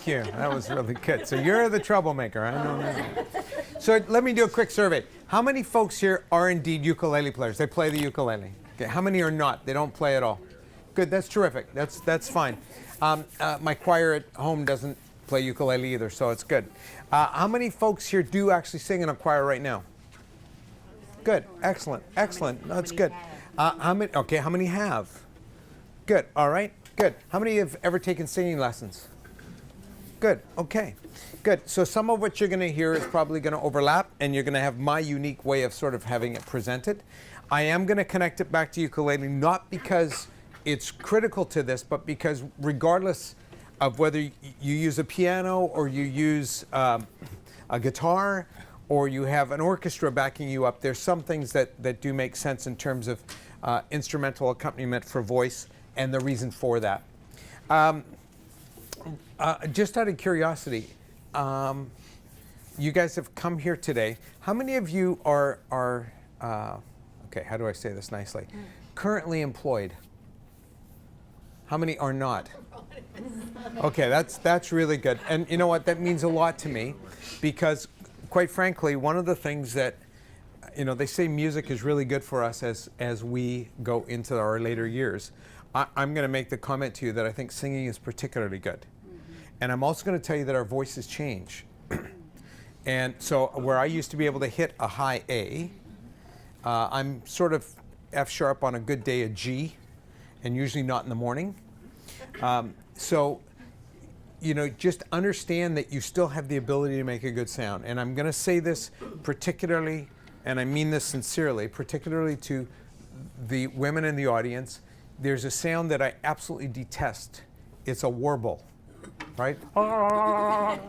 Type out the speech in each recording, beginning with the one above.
Thank you. That was really good. So you're the troublemaker. I know. So let me do a quick survey. How many folks here are indeed ukulele players? They play the ukulele. Okay. How many are not? They don't play at all. Good. That's terrific. That's fine. My choir at home doesn't play ukulele either, so it's good. How many folks here do actually sing in a choir right now? Good. Excellent. Excellent. That's good. How many? Okay. How many have? Good. All right. Good. How many have ever taken singing lessons? Good. Okay. Good. So some of what you're going to hear is probably going to overlap, and you're going to have my unique way of sort of having it presented. I am going to connect it back to ukulele, not because it's critical to this, but because regardless of whether you use a piano or you use a guitar or you have an orchestra backing you up, there's some things that do make sense in terms of instrumental accompaniment for voice and the reason for that. Just out of curiosity, you guys have come here today. How many of you are okay, how do I say this nicely? Currently employed? How many are not? Okay, that's really good. And you know what? That means a lot to me because, quite frankly, one of the things that, you know, they say music is really good for us as we go into our later years. I'm going to make the comment to you that I think singing is particularly good. And I'm also going to tell you that our voices change. And so where I used to be able to hit a high A, I'm sort of F sharp on a good day, a G, and usually not in the morning. So, you know, just understand that you still have the ability to make a good sound. And I'm going to say this particularly, and I mean this sincerely, particularly to the women in the audience. There's a sound that I absolutely detest. It's a warble, right?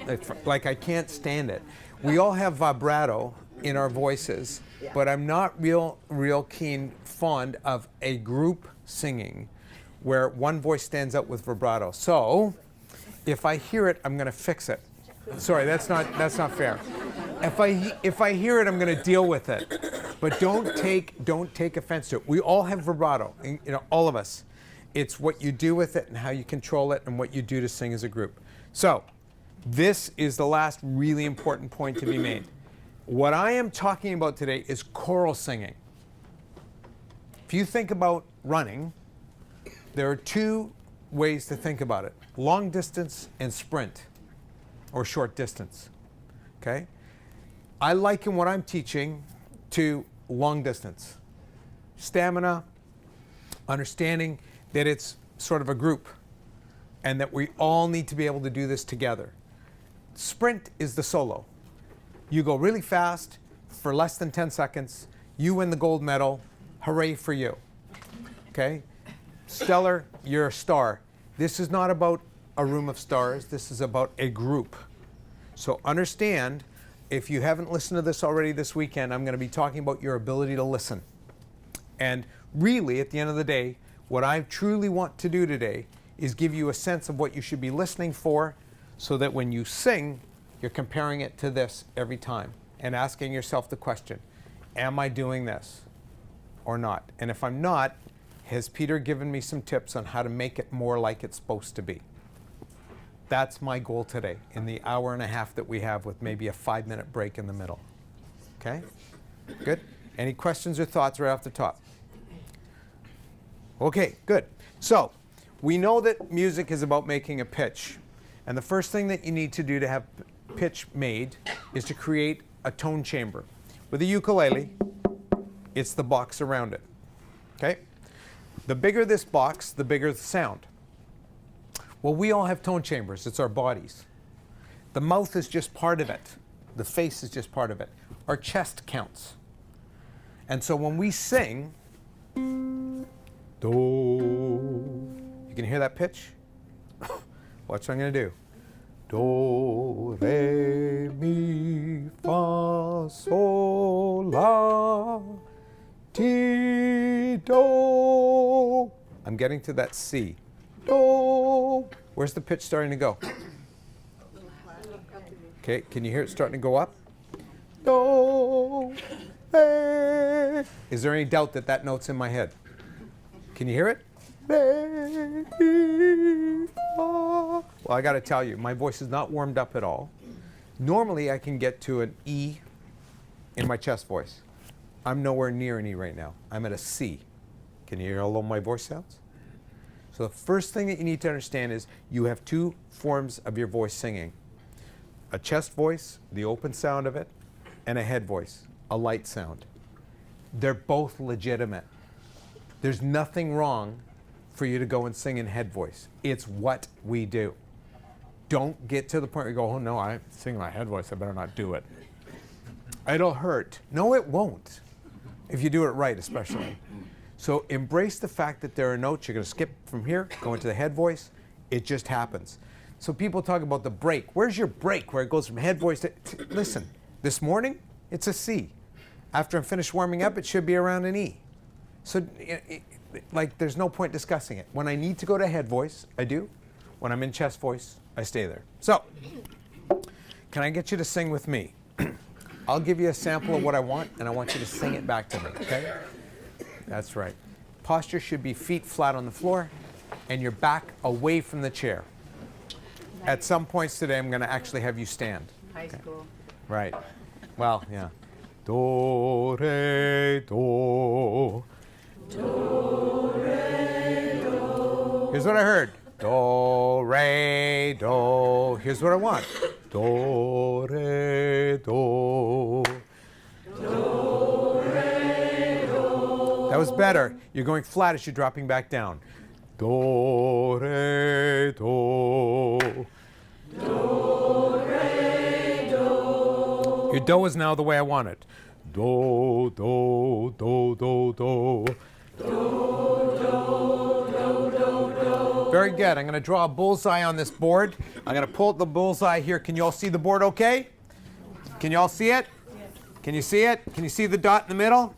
It's like I can't stand it. We all have vibrato in our voices, but I'm not real fond of a group singing where one voice stands out with vibrato. So if I hear it, I'm going to fix it. Sorry, that's not fair. If I hear it, I'm going to deal with it. But don't take offense to it. We all have vibrato, you know, all of us. It's what you do with it and how you control it and what you do to sing as a group. So this is the last really important point to be made. What I am talking about today is choral singing. If you think about running, there are two ways to think about it: long distance and sprint, or short distance. Okay? I liken what I'm teaching to long distance. Stamina, understanding that it's sort of a group and that we all need to be able to do this together. Sprint is the solo. You go really fast for less than 10 seconds, you win the gold medal, hooray for you. Okay? Stellar, you're a star. This is not about a room of stars, this is about a group. So understand, if you haven't listened to this already this weekend, I'm going to be talking about your ability to listen. And really, at the end of the day, what I truly want to do today is give you a sense of what you should be listening for so that when you sing, you're comparing it to this every time and asking yourself the question, am I doing this or not? And if I'm not, has Peter given me some tips on how to make it more like it's supposed to be? That's my goal today in the hour and a half that we have, with maybe a 5-minute break in the middle. Okay? Good? Any questions or thoughts right off the top? Okay, good. So, we know that music is about making a pitch. And the first thing that you need to do to have pitch made is to create a tone chamber. With a ukulele, it's the box around it. Okay? The bigger this box, the bigger the sound. Well, we all have tone chambers. It's our bodies. The mouth is just part of it. The face is just part of it. Our chest counts. And so when we sing, do, you can hear that pitch? Watch what I'm going to do. Do, re, mi, fa, sol, la, ti, do. I'm getting to that C. Do. Where's the pitch starting to go? Okay, can you hear it starting to go up? Do. Re. Is there any doubt that that note's in my head? Can you hear it? re, mi, fa. Well, I got to tell you, my voice is not warmed up at all. Normally, I can get to an E in my chest voice. I'm nowhere near an E right now. I'm at a C. Can you hear how low my voice sounds? So the first thing that you need to understand is you have two forms of your voice singing. A chest voice, the open sound of it, and a head voice, a light sound. They're both legitimate. There's nothing wrong for you to go and sing in head voice. It's what we do. Don't get to the point where you go, oh no, I sing my head voice, I better not do it. It'll hurt. No, it won't. If you do it right, especially. So embrace the fact that there are notes. You're going to skip from here, go into the head voice. It just happens. So people talk about the break. Where's your break where it goes from head voice to listen, this morning, it's a C. After I'm finished warming up, it should be around an E. So like there's no point discussing it. When I need to go to head voice, I do. When I'm in chest voice, I stay there. So can I get you to sing with me? I'll give you a sample of what I want, and I want you to sing it back to me, okay? That's right. Posture should be feet flat on the floor, and your back away from the chair. At some points today, I'm going to actually have you stand. High school. Right. Well, yeah. Do, re, do. Do, re, do. Here's what I heard. Do, re, do. Here's what I want. Do, re, do. Do, re, do. That was better. You're going flat as you're dropping back down. Do, re, do. Do, re, do. Your do is now the way I want it. Do, do, do, do, do. Do, do, do, do, do. Very good. I'm going to draw a bullseye on this board. I'm going to pull the bullseye here. Can you all see the board okay? Can you all see it? Yes. Can you see it? Can you see the dot in the middle?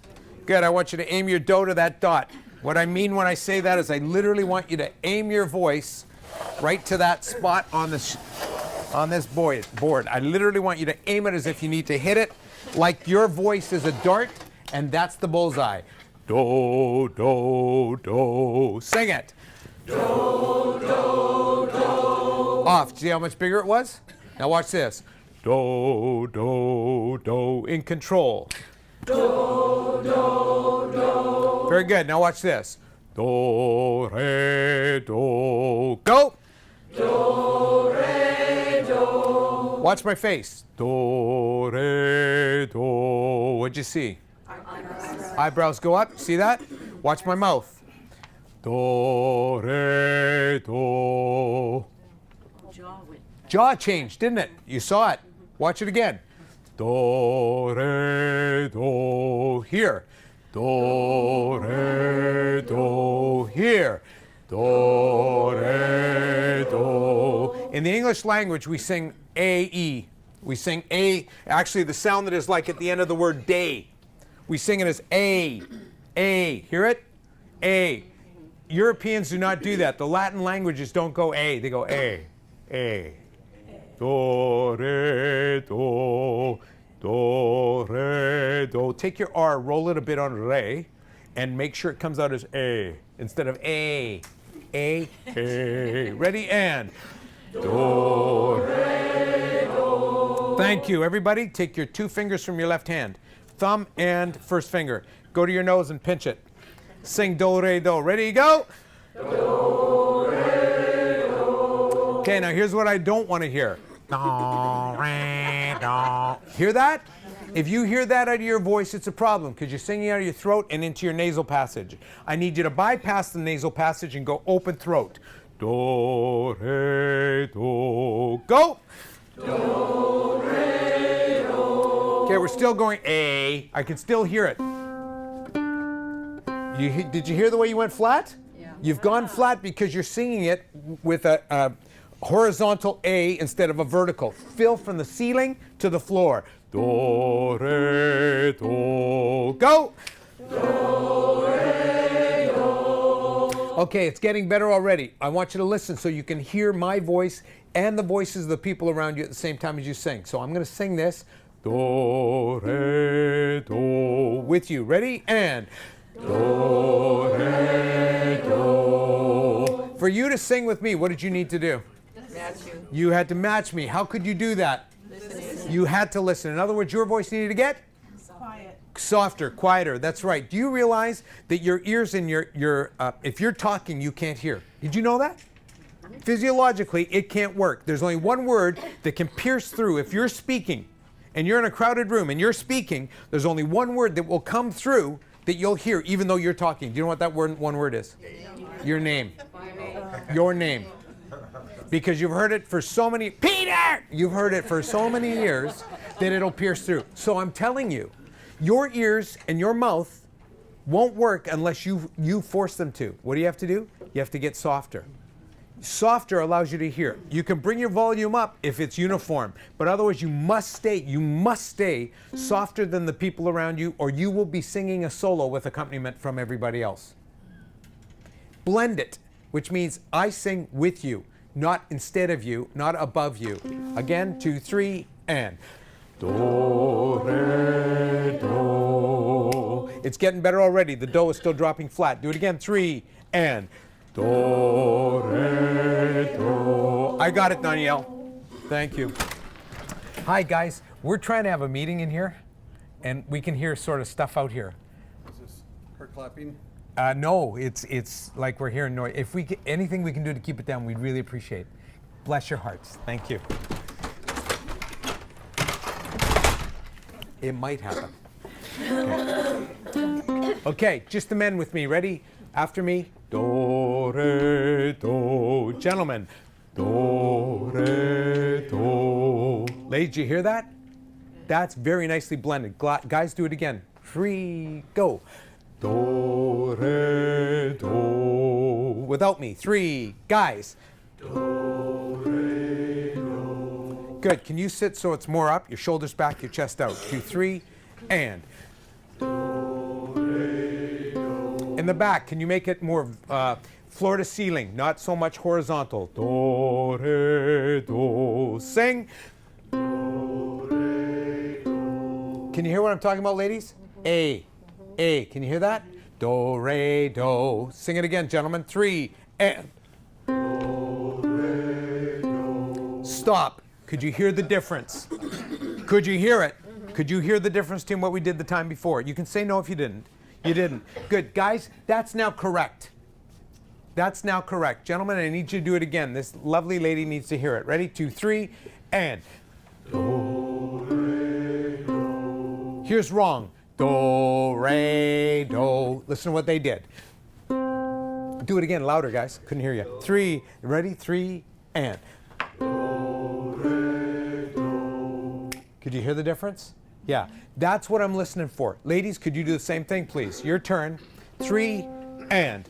Good. I want you to aim your do to that dot. What I mean when I say that is I literally want you to aim your voice right to that spot on this board. I literally want you to aim it as if you need to hit it, like your voice is a dart, and that's the bullseye. Do, do, do. Sing it. Do, do, do. Off. See how much bigger it was? Now watch this. Do, do, do. In control. Do, do, do. Very good. Now watch this. Do, re, do. Go. Do, re, do. Watch my face. Do, re, do. What'd you see? Eyebrows go up. See that? Watch my mouth. Do, re, do. Jaw changed, didn't it? You saw it. Watch it again. Do, re, do. Here. Do, re, do. Here. Do, re, do. In the English language, we sing A-E. We sing A. Actually, the sound that is like at the end of the word day. We sing it as A. A. Hear it? A. Europeans do not do that. The Latin languages don't go A. They go A. A. Do, re, do. Do, re, do. Take your R, roll it a bit on re, and make sure it comes out as A instead of A. A. A. Ready, and. Do, re, do. Thank you. Everybody, take your two fingers from your left hand. Thumb and first finger. Go to your nose and pinch it. Sing do, re, do. Ready, go? Do, re, do. Okay, now here's what I don't want to hear. Do, re, do. Hear that? If you hear that out of your voice, it's a problem because you're singing out of your throat and into your nasal passage. I need you to bypass the nasal passage and go open throat. Do, re, do. Go! Do, re, do. Okay, we're still going A. I can still hear it. Did you hear the way you went flat? Yeah. You've gone flat because you're singing it with a horizontal A instead of a vertical. Fill from the ceiling to the floor. Do, re, do. Go! Do, re, do. Okay, it's getting better already. I want you to listen so you can hear my voice and the voices of the people around you at the same time as you sing. So I'm going to sing this. Do, re, do. With you. Ready? And. Do, re, do. For you to sing with me, what did you need to do? Match you. You had to match me. How could you do that? Listen. You had to listen. In other words, your voice needed to get Quiet. softer, quieter. That's right. Do you realize that your ears and your if you're talking, you can't hear? Did you know that? Physiologically, it can't work. There's only one word that can pierce through. If you're speaking and you're in a crowded room and you're speaking, there's only one word that will come through that you'll hear even though you're talking. Do you know what that one word is? Your name. Your name. Because you've heard it for so many, Peter! You've heard it for so many years that it'll pierce through. So I'm telling you, your ears and your mouth won't work unless you force them to. What do you have to do? You have to get softer. Softer allows you to hear. You can bring your volume up if it's uniform, but otherwise you must stay softer than the people around you, or you will be singing a solo with accompaniment from everybody else. Blend it, which means I sing with you, not instead of you, not above you. Again, 2, 3, and do, re, do. It's getting better already. The do is still dropping flat. Do it again, 3, and do, re, do. I got it, Danielle. Thank you. Hi, guys. We're trying to have a meeting in here, and we can hear sort of stuff out here. Is this her clapping? No, it's like we're hearing noise. If anything we can do to keep it down, we'd really appreciate it. Bless your hearts. Thank you. It might happen. Okay, just the men with me. Ready? After me. Do, re, do. Gentlemen. Do, re, do. Ladies, you hear that? That's very nicely blended. Guys, do it again. 3, go. Do, re, do. Without me. 3, guys. Do, re, do. Good. Can you sit so it's more up? Your shoulders back, your chest out. 2, 3, and. Do, re, do. In the back, can you make it more floor to ceiling, not so much horizontal? Do, re, do. Sing. Do, re, do. Can you hear what I'm talking about, ladies? A. Can you hear that? Do, re, do. Sing it again, gentlemen. 3, and. Do, re, do. Stop. Could you hear the difference? Could you hear it? Could you hear the difference between what we did the time before? You can say no if you didn't. You didn't. Good. Guys, that's now correct. That's now correct. Gentlemen, I need you to do it again. This lovely lady needs to hear it. Ready? 2, 3, and. Do, re, do. Here's wrong. Do, re, do. Listen to what they did. Do it again, louder, guys. Couldn't hear you. 3, ready? 3, and. Do, re, do. Could you hear the difference? Yeah, that's what I'm listening for. Ladies, could you do the same thing, please? Your turn. 3, and.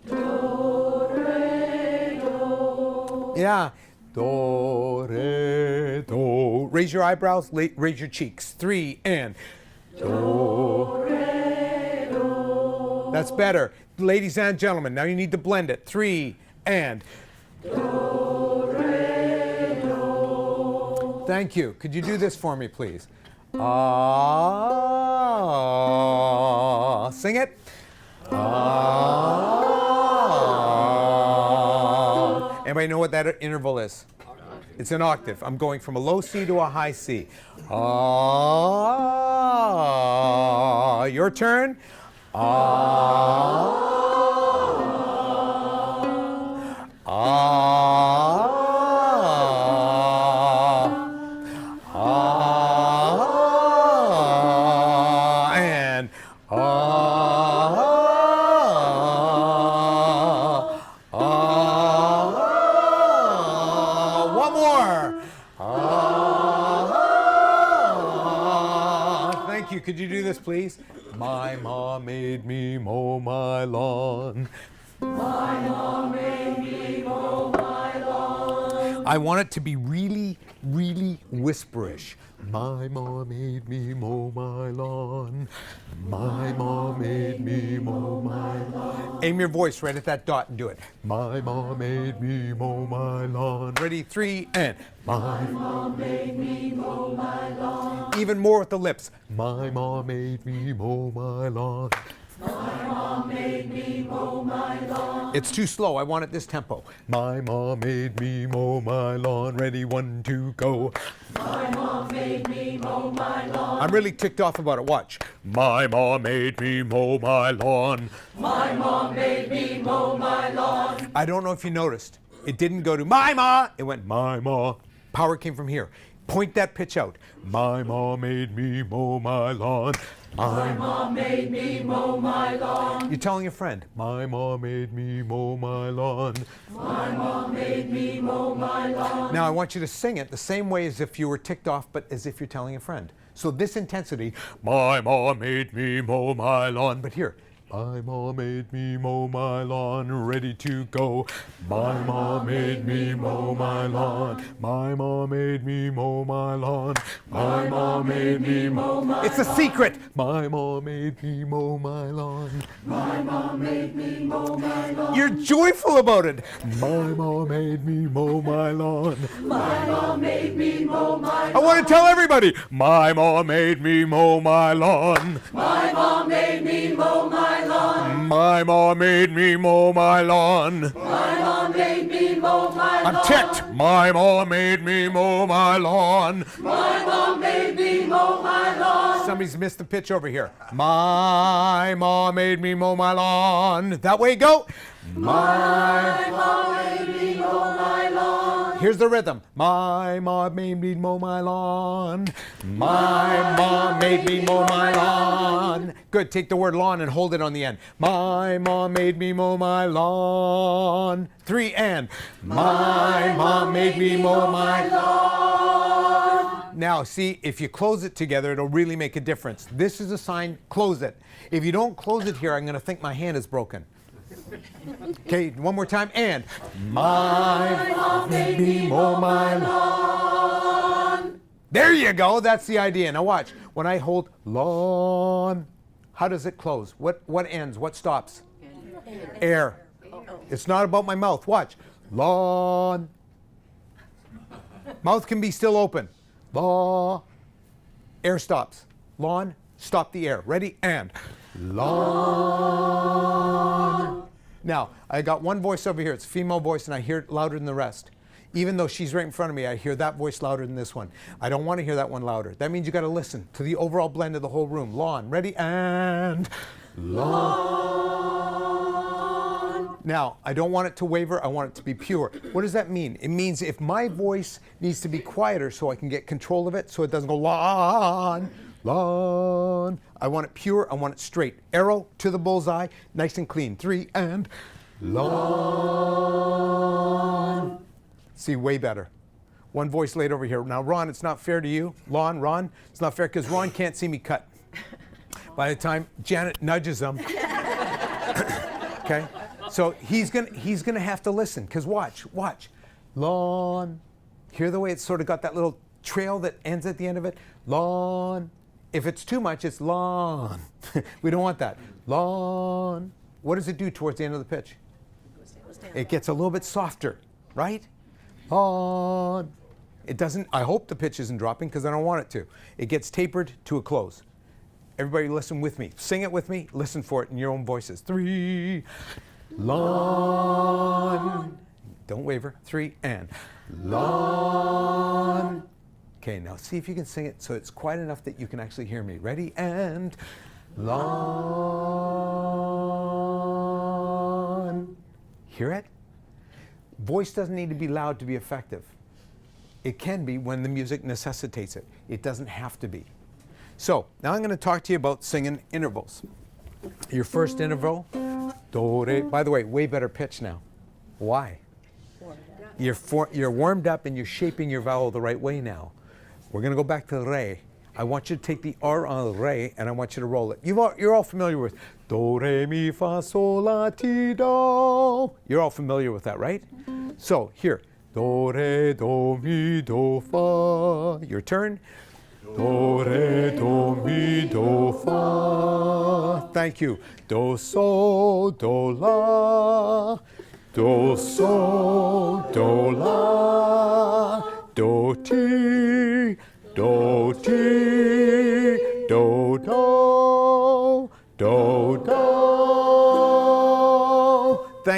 Do, re, do. Yeah. Do, re, do. Raise your eyebrows, raise your cheeks. 3, and. Do, re, do. That's better. Ladies and gentlemen, now you need to blend it. 3, and. Do, re, do. Thank you. Could you do this for me, please? Ah. Sing it. Ah. Anybody know what that interval is? It's an octave. I'm going from a low C to a high C. Ah. Your turn. Ah. Ah. Ah. And ah. Ah. One more. Ah. Thank you. Could you do this, please? My mom made me mow my lawn. My mom made me mow my lawn. I want it to be really, really whisperish. My mom made me mow my lawn. My mom made me mow my lawn. Aim your voice right at that dot and do it. My mom made me mow my lawn. Ready? 3, and. My mom made me mow my lawn. Even more with the lips. My mom made me mow my lawn. My mom made me mow my lawn. It's too slow. I want it this tempo. My mom made me mow my lawn. Ready, 1, 2, go. My mom made me mow my lawn. I'm really ticked off about it. Watch. My mom made me mow my lawn. My mom made me mow my lawn. I don't know if you noticed. It didn't go to my ma. It went my ma. Power came from here. Point that pitch out. My mom made me mow my lawn. My mom made me mow my lawn. You're telling a friend. My mom made me mow my lawn. My mom made me mow my lawn. Now I want you to sing it the same way as if you were ticked off, but as if you're telling a friend. So this intensity. My mom made me mow my lawn. But here. My mom made me mow my lawn, ready to go. My mom made me mow my lawn. My mom made me mow my lawn. My mom made me mow my lawn. It's a secret. My mom made me mow my lawn. My mom made me mow my lawn. You're joyful about it. My mom made me mow my lawn. My mom made me mow my lawn. I want to tell everybody. My mom made me mow my lawn. My mom made me mow my lawn. My mom made me mow my lawn. My mom made me mow my lawn. I'm ticked. My mom made me mow my lawn. My mom made me mow my lawn. Somebody's missed the pitch over here. My mom made me mow my lawn. That way, go. My mom made me mow my lawn. Here's the rhythm. My mom made me mow my lawn. My mom made me mow my lawn. Good. Take the word lawn and hold it on the end. My mom made me mow my lawn. 3 and. My mom made me mow my lawn. Now, see, if you close it together, it'll really make a difference. This is a sign, close it. If you don't close it here, I'm going to think my hand is broken. Okay, one more time, and. My mom made me mow my lawn. There you go, that's the idea. Now watch, when I hold lawn, how does it close? What ends, what stops? Air. It's not about my mouth, watch. Lawn. Mouth can be still open. Law. Air stops. Lawn, stop the air. Ready? And. Lawn. Now, I got one voice over here. It's a female voice, and I hear it louder than the rest. Even though she's right in front of me, I hear that voice louder than this one. I don't want to hear that one louder. That means you got to listen to the overall blend of the whole room. Lawn. Ready? And. Lawn. Now, I don't want it to waver. I want it to be pure. What does that mean? It means if my voice needs to be quieter so I can get control of it, so it doesn't go lawn, lawn. I want it pure. I want it straight. Arrow to the bullseye, nice and clean. 3 and lawn. See, way better. One voice laid over here. Now, Ron, it's not fair to you. Ron, it's not fair because Ron can't see me cut. By the time Janet nudges him, okay? So he's gonna have to listen, because watch. Lawn. Hear the way it's sort of got that little trail that ends at the end of it? Lawn. If it's too much, it's lawn. We don't want that. Lawn. What does it do towards the end of the pitch? It gets a little bit softer, right? Lawn. It doesn't, I hope the pitch isn't dropping because I don't want it to. It gets tapered to a close. Everybody listen with me. Sing it with me. Listen for it in your own voices. 3, lawn. Don't waver. 3 and lawn. Okay, now see if you can sing it so it's quiet enough that you can actually hear me. Ready? And lawn. Hear it? Voice doesn't need to be loud to be effective. It can be when the music necessitates it. It doesn't have to be. So, now I'm going to talk to you about singing intervals. Your first interval, do, re. By the way, way better pitch now. Why? You're warmed up and you're shaping your vowel the right way now. We're going to go back to re. I want you to take the R on re and I want you to roll it. You're all familiar with do, re, mi, fa, sol, la, ti, do. You're all familiar with that, right? So, here. Do, re, do, mi, do, fa. Your turn. Do, re, do, mi, do, fa. Thank you. Do, so, do, la. Do, so, do, la. Do, ti. Do, ti. Do, do. Do, do.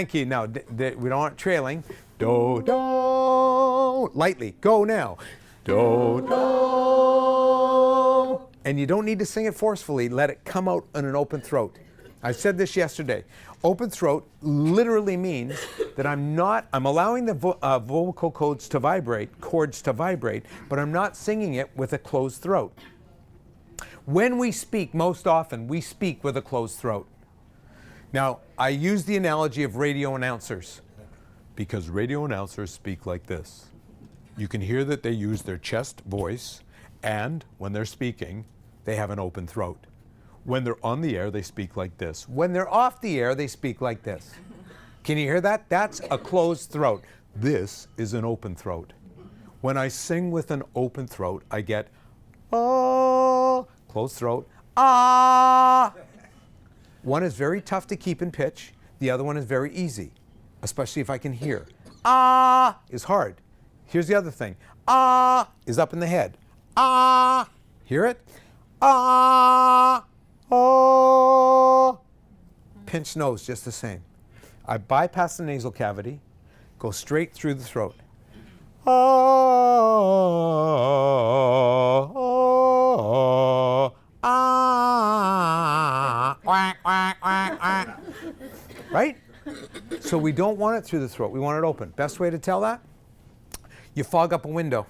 Thank you. Now, we don't want trailing. Do, do. Lightly. Go now. Do, do. And you don't need to sing it forcefully. Let it come out in an open throat. I said this yesterday. Open throat literally means that I'm allowing the vocal chords to vibrate, but I'm not singing it with a closed throat. When we speak, most often, we speak with a closed throat. Now, I use the analogy of radio announcers because radio announcers speak like this. You can hear that they use their chest voice, and when they're speaking, they have an open throat. When they're on the air, they speak like this. When they're off the air, they speak like this. Can you hear that? That's a closed throat. This is an open throat. When I sing with an open throat, I get, oh, closed throat, ah. One is very tough to keep in pitch. The other one is very easy, especially if I can hear. Ah is hard. Here's the other thing. Ah is up in the head. Ah. Hear it? Ah. Oh. Pinch nose, just the same. I bypass the nasal cavity, go straight through the throat. Oh. Ah. Quack, quack, quack, quack. Right? So we don't want it through the throat. We want it open. Best way to tell that? You fog up a window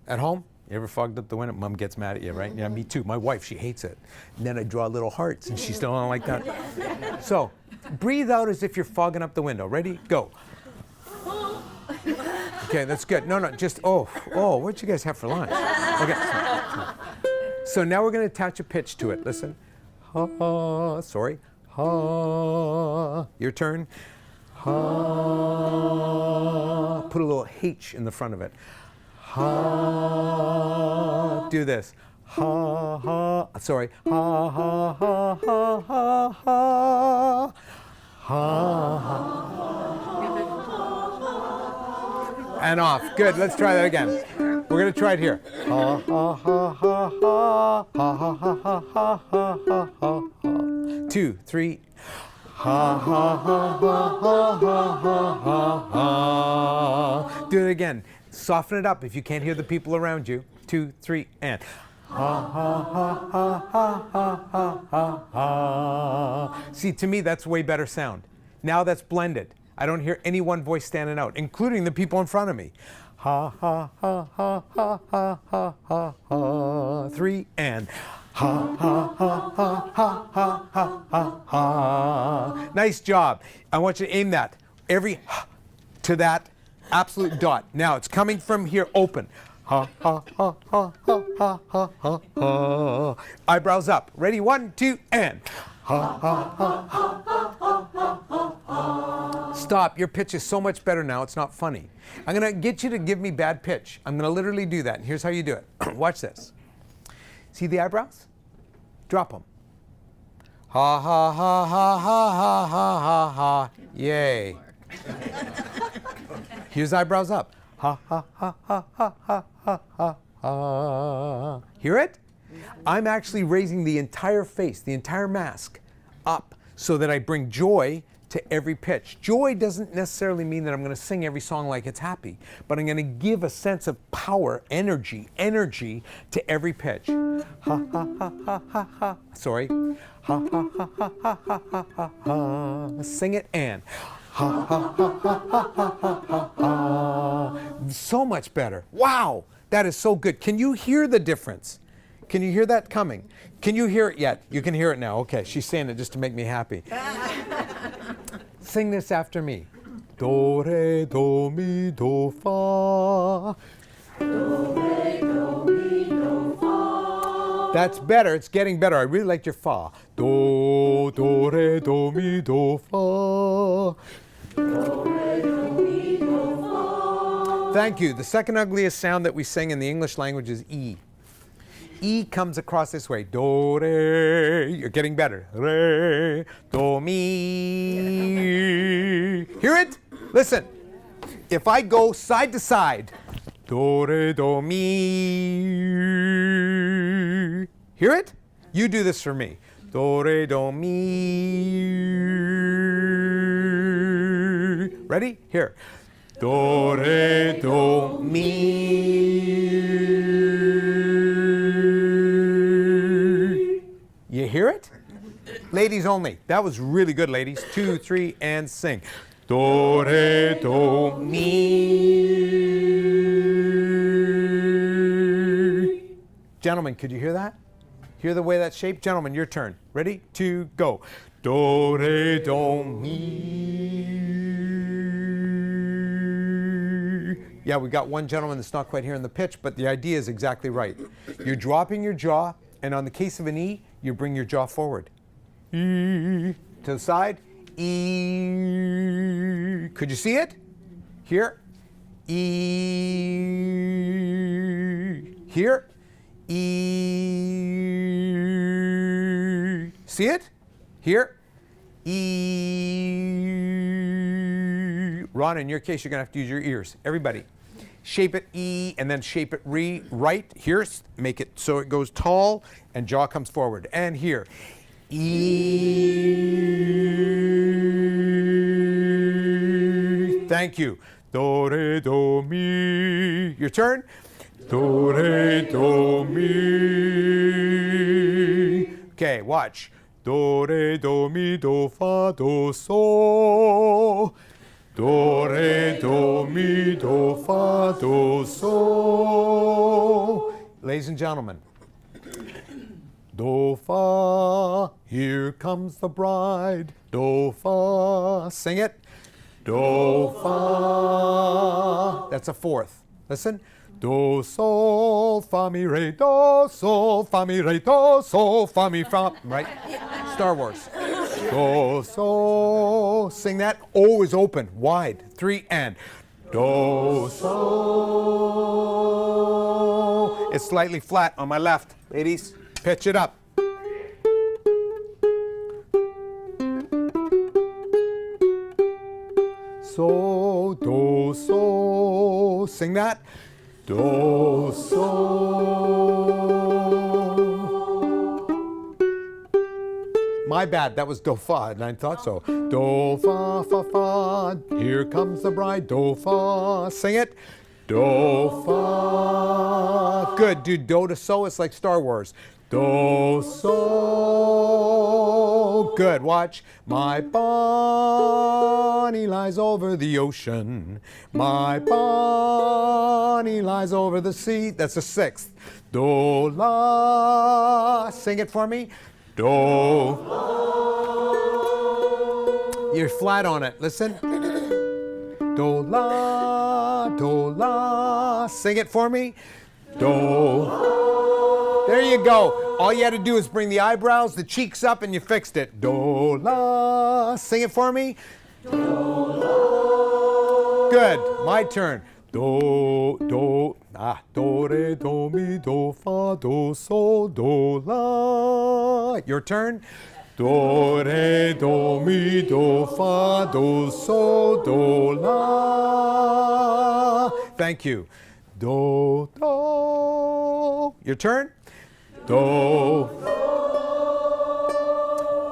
at home. You ever fogged up the window? Mom gets mad at you, right? Yeah, me too. My wife, she hates it. And then I draw little hearts, and she still don't like that. So breathe out as if you're fogging up the window. Ready? Go. Okay, that's good. No, just, what'd you guys have for lunch? Okay. So now we're going to attach a pitch to it. Listen. Ha, sorry. Ha. Your turn. Ha. Put a little H in the front of it. Ha. Do this. Ha, ha. Sorry. Ha, ha, ha, ha, ha, ha. Ha, ha. And off. Good. Let's try that again. We're going to try it here. Ha, ha, ha, ha, ha. Ha, ha, ha, ha, ha, ha, ha, ha. 2, 3. Ha, ha, ha, ha, ha, ha, ha, ha. Do it again. Soften it up if you can't hear the people around you. 2, 3, and. Ha, ha, ha, ha, ha, ha, ha, ha, ha. See, to me, that's way better sound. Now that's blended. I don't hear any one voice standing out, including the people in front of me. Ha, ha, ha, ha, ha, ha, ha, ha, ha. 3, and. Ha, ha, ha, ha, ha, ha, ha, ha, ha. Nice job. I want you to aim that, every to that absolute dot. Now it's coming from here open. Ha, ha, ha, ha, ha, ha, ha, ha, ha. Eyebrows up. Ready? 1, 2, and. Ha, ha, ha, ha, ha, ha, ha, ha. Stop. Your pitch is so much better now, it's not funny. I'm going to get you to give me bad pitch. I'm going to literally do that. And here's how you do it. Watch this. See the eyebrows? Drop them. Ha, ha, ha, ha, ha, ha, ha, ha, ha. Yay. Here's eyebrows up. Ha, ha, ha, ha, ha, ha, ha, ha, ha. Hear it? I'm actually raising the entire face, the entire mask up so that I bring joy to every pitch. Joy doesn't necessarily mean that I'm going to sing every song like it's happy, but I'm going to give a sense of power, energy to every pitch. Ha, ha, ha, ha, ha, ha. Sorry. Ha, ha, ha, ha, ha, ha, ha, ha, ha. Sing it and. Ha, ha, ha, ha, ha, ha, ha, ha. So much better. Wow, that is so good. Can you hear the difference? Can you hear that coming? Can you hear it yet? You can hear it now. Okay, she's saying it just to make me happy. Sing this after me. Do, re, do, mi, do, fa. Do, re, do, mi, do, fa. That's better. It's getting better. I really liked your fa. Do, do, re, do, mi, do, fa. Do, re, do, mi, do, fa. Thank you. The second ugliest sound that we sing in the English language is E. E comes across this way. Do, re. You're getting better. Re, do, mi. Hear it? Listen. If I go side to side, do, re, do, mi. Hear it? You do this for me. Do, re, do, mi. Ready? Here. Do, re, do, mi. You hear it? Ladies only. That was really good, ladies. 2, 3, and sing. Do, re, do, mi. Gentlemen, could you hear that? Hear the way that's shaped? Gentlemen, your turn. Ready? 2, go. Do, re, do, mi. Yeah, we got one gentleman that's not quite hearing the pitch, but the idea is exactly right. You're dropping your jaw, and on the case of an E, you bring your jaw forward. E. To the side. E. Could you see it? Here. E. Here. E. See it? Here. E. Ron, in your case, you're going to have to use your ears. Everybody. Shape it E and then shape it right. Here, make it so it goes tall and jaw comes forward. And here. E. Thank you. Do, re, do, mi. Your turn. Do, re, do, mi. Okay, watch. Do, re, do, mi, do, fa, do, so. Do, re, do, mi, do, fa, do, so. Ladies and gentlemen. Do, fa, here comes the bride. Do, fa, sing it. Do, fa. That's a fourth. Listen. Do, sol, fa, mi, re, do, sol, fa, mi, re, do, sol, fa, mi, fa. Right? Star Wars. Do, sol. Sing that. O is open, wide. 3 and. Do, sol. It's slightly flat on my left. Ladies, pitch it up. So, do, so. Sing that. Do, so. My bad, that was do, fa, and I thought so. Do, fa, fa, fa. Here comes the bride. Do, fa. Sing it. Do, fa. Good, dude. Do to so, it's like Star Wars. Do, so. Good, watch. My Bonnie lies over the ocean. My Bonnie lies over the sea. That's a sixth. Do, la. Sing it for me. Do. You're flat on it. Listen. Do, la. Do, la. Sing it for me. Do. There you go. All you had to do is bring the eyebrows, the cheeks up, and you fixed it. Do, la. Sing it for me. Do, la. Good. My turn. Do, do. Do, re, do, mi, do, fa, do, so, do, la. Your turn. Do, re, do, mi, do, fa, do, so, do, la. Thank you. Do, do. Your turn. Do.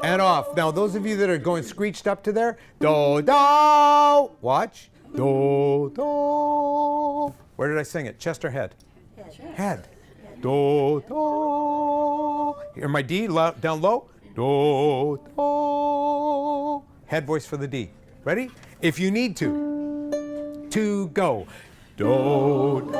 And off. Now, those of you that are going screeched up to there, do, do. Watch. Do, do. Where did I sing it? Chest or head? Head. Do, do. Hear my D down low. Do, do. Head voice for the D. Ready? If you need to go. Do, do.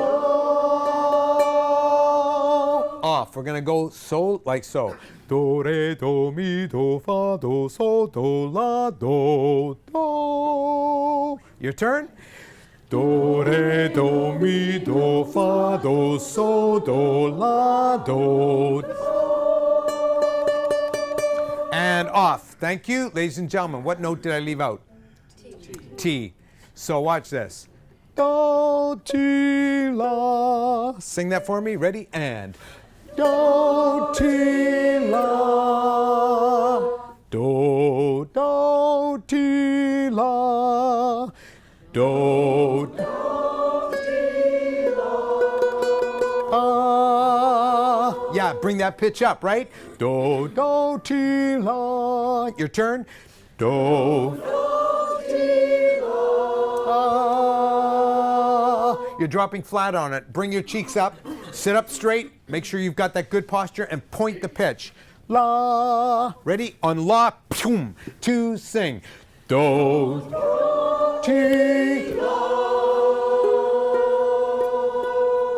Off. We're going to go so, like so. Do, re, do, mi, do, fa, do, so, do, la, do, do. Your turn. Do, re, do, mi, do, fa, do, so, do, la, do. And off. Thank you. Ladies and gentlemen, what note did I leave out? T. T. So watch this. Do, ti, la. Sing that for me. Ready? And. Do, ti, la. Do, do, ti, la. Do, do, ti, la. Yeah, bring that pitch up, right? Do, ti, la. Your turn. Do, ti, la. You're dropping flat on it. Bring your cheeks up. Sit up straight. Make sure you've got that good posture and point the pitch. La. Ready? On la, boom, to sing. Do, ti, la.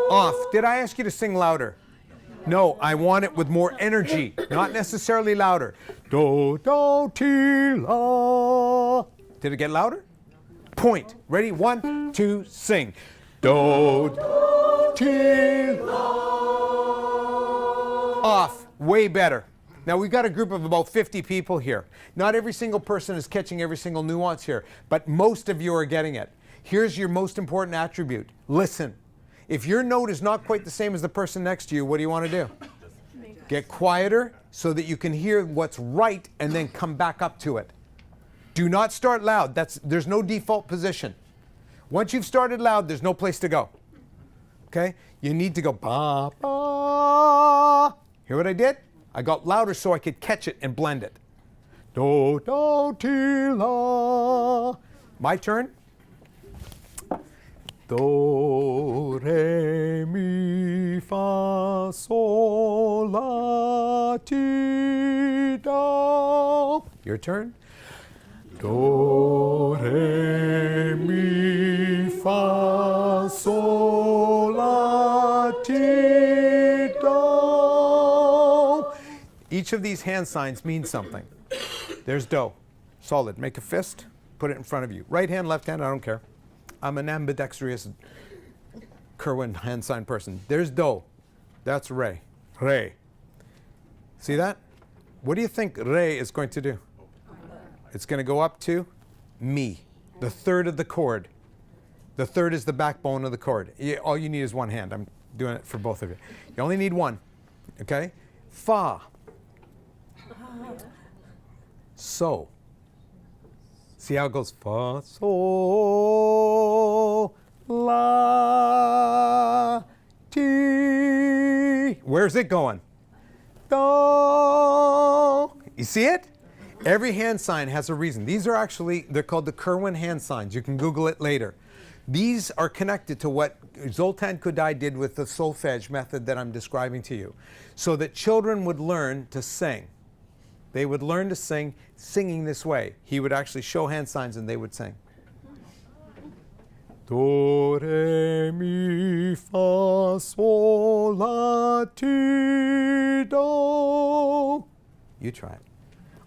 Off. Did I ask you to sing louder? No, I want it with more energy, not necessarily louder. Do, do, ti, la. Did it get louder? Point. Ready? 1, 2, sing. Do, ti, la. Off. Way better. Now we've got a group of about 50 people here. Not every single person is catching every single nuance here, but most of you are getting it. Here's your most important attribute. Listen. If your note is not quite the same as the person next to you, what do you want to do? Get quieter so that you can hear what's right and then come back up to it. Do not start loud. There's no default position. Once you've started loud, there's no place to go. Okay? You need to go ba, ba. Hear what I did? I got louder so I could catch it and blend it. Do, do, ti, la. My turn. Do, re, mi, fa, sol, la, ti, do. Your turn. Do, re, mi, fa, sol, la, ti, do. Each of these hand signs means something. There's do. Solid. Make a fist. Put it in front of you. Right hand, left hand, I don't care. I'm an ambidextrous Kerwin hand sign person. There's do. That's re. Re. See that? What do you think re is going to do? It's going to go up to mi, the third of the chord. The third is the backbone of the chord. All you need is one hand. I'm doing it for both of you. You only need one. Okay? Fa. So. See how it goes? Fa, sol, la, ti. Where's it going? Do. You see it? Every hand sign has a reason. These are actually, they're called the Kerwin hand signs. You can Google it later. These are connected to what Zoltan Kodály did with the solfege method that I'm describing to you, so that children would learn to sing. They would learn to sing singing this way. He would actually show hand signs and they would sing. Do, re, mi, fa, sol, la, ti, do. You try it.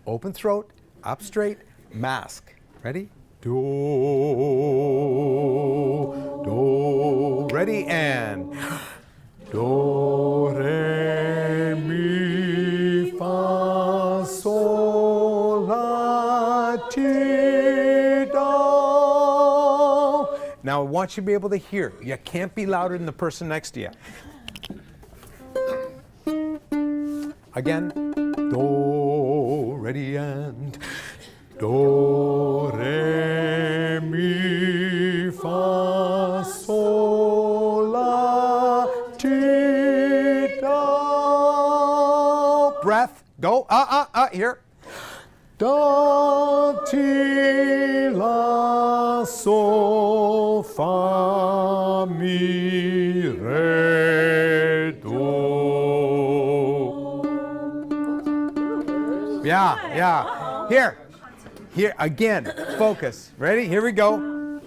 Open throat, up straight, mask. Ready? Do, do. Ready? And do, re, mi, fa, sol, la, ti, do. Now I want you to be able to hear. You can't be louder than the person next to you. Again. Do, ready, and do, re, mi, fa, sol, la, ti, do. Breath. Go. Here. Do, ti, la, sol, fa, mi, re, do. Yeah. Here, again, focus. Ready? Here we go.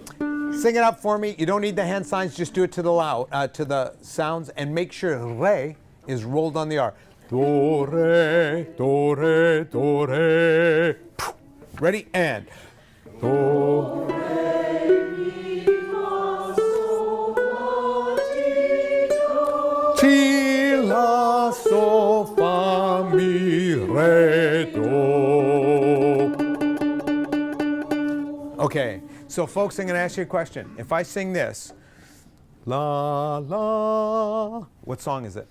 Sing it up for me. You don't need the hand signs, just do it to the sounds, and make sure re is rolled on the R. Do, re, do, re, do, re. Ready? And do, re, mi, fa, sol, la, ti, la, sol, fa, mi, re, do. Okay, so folks, I'm going to ask you a question. If I sing this, la, la, what song is it?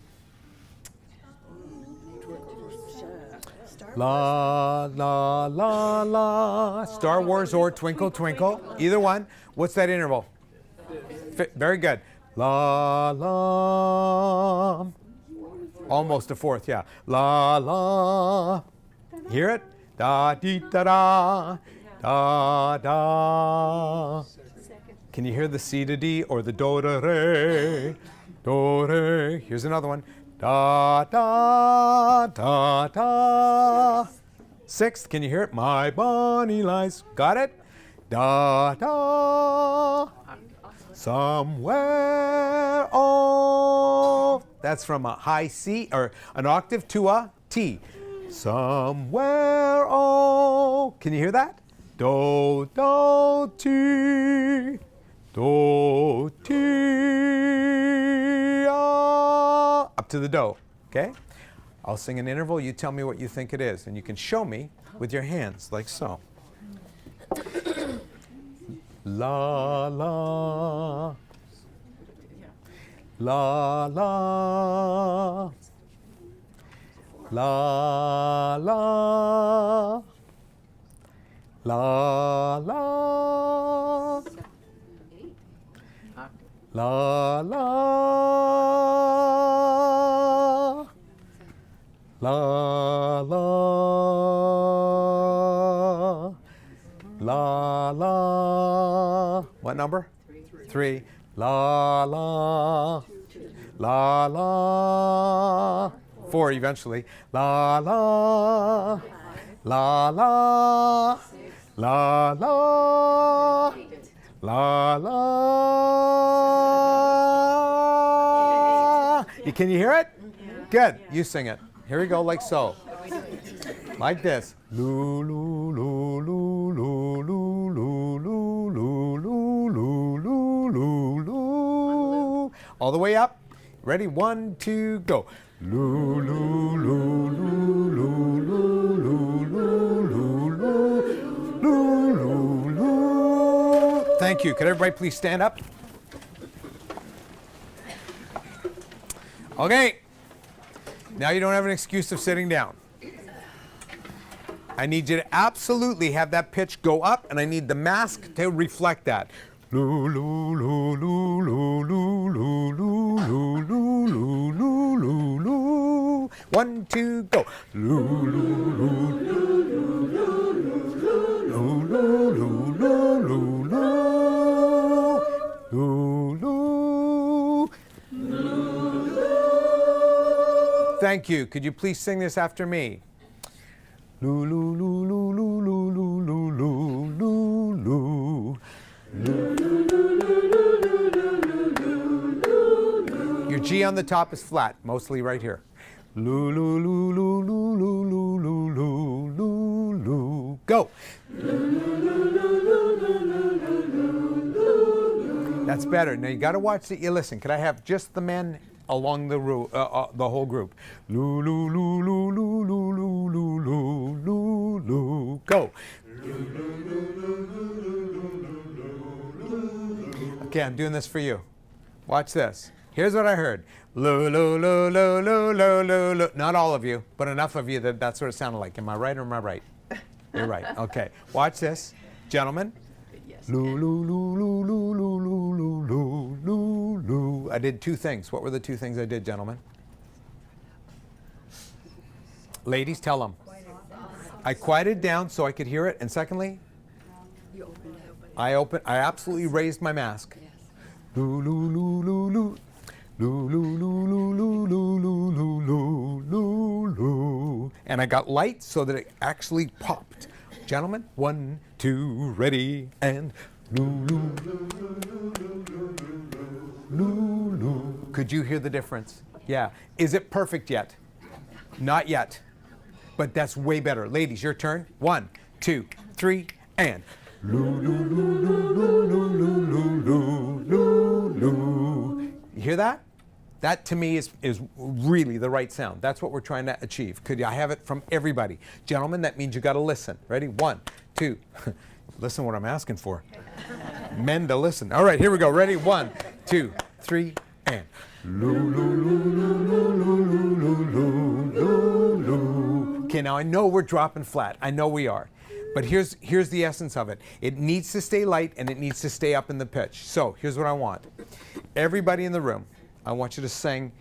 La, la, la, la. Star Wars or Twinkle, Twinkle. Either one. What's that interval? Very good. La, la. Almost a fourth, yeah. La, la. Hear it? Da, dee, da, da. Da, da. Can you hear the C to D or the do to re? Do re. Here's another one. Da da da da. Sixth, can you hear it? My bunny lies. Got it? Da da. Somewhere off. That's from a high C or an octave to a T. Somewhere off. Can you hear that? Do do ti. Do ti. Ah. Up to the do. Okay? I'll sing an interval. You tell me what you think it is, and you can show me with your hands, like so. La la. La la. La la. La la. La la. La la. La la. What number? Three. La la. La la. Four eventually. La la. La la. La la. La la. Can you hear it? Good. You sing it. Here we go, like so. Like this. Loo loo loo loo loo loo loo loo loo loo loo loo loo. All the way up. Ready? 1, 2, go. Loo loo loo loo loo loo loo loo loo loo loo. Thank you. Could everybody please stand up? Okay. Now you don't have an excuse of sitting down. I need you to absolutely have that pitch go up, and I need the mask to reflect that. Loo loo loo loo loo loo loo loo loo loo loo loo loo. 1, 2, go. Loo loo loo loo loo loo loo loo loo. Thank you. Could you please sing this after me? Loo loo loo loo loo loo loo loo loo loo. Your G on the top is flat, mostly right here. Loo loo loo loo loo loo loo loo loo loo. Go. That's better. Now you got to watch that you listen. Could I have just the men along the whole group? Loo loo loo loo loo loo loo loo loo loo. Go. Okay, I'm doing this for you. Watch this. Here's what I heard. Loo loo loo loo loo loo loo loo. Not all of you, but enough of you that that's what it sounded like. Am I right or am I right? You're right. Okay. Watch this, gentlemen. Loo loo loo loo loo loo loo loo loo loo. I did two things. What were the two things I did, gentlemen? Ladies, tell them. I quieted down so I could hear it, and secondly, I absolutely raised my mask. Loo loo loo loo loo. Loo loo loo loo loo loo loo loo loo loo. And I got light so that it actually popped. Gentlemen, 1, 2, ready, and loo loo loo loo. Could you hear the difference? Yeah. Is it perfect yet? Not yet. But that's way better. Ladies, your turn. 1, 2, 3, and loo loo loo loo loo loo loo loo loo. You hear that? That to me is really the right sound. That's what we're trying to achieve. Could I have it from everybody? Gentlemen, that means you got to listen. Ready? 1, 2. Listen what I'm asking for. Men to listen. All right, here we go. Ready? 1, 2, 3, and loo loo loo loo loo loo loo loo loo. Okay, now I know we're dropping flat. I know we are. But here's the essence of it. It needs to stay light and it needs to stay up in the pitch. So here's what I want. Everybody in the room, I want you to sing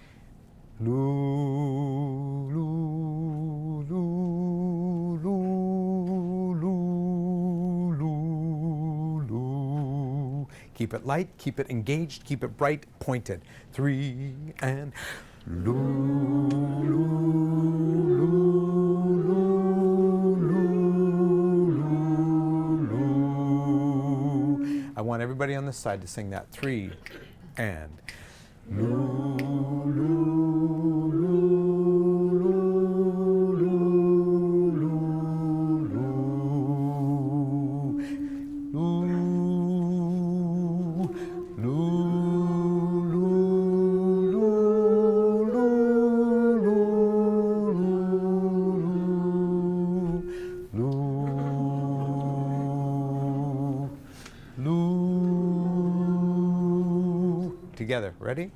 loo, loo, loo, loo, loo, loo, loo. Keep it light, keep it engaged, keep it bright, pointed. 3 and loo, loo, loo, loo, loo, loo. I want everybody on this side to sing that. 3 and loo, loo, loo, loo, loo, loo, together. Ready?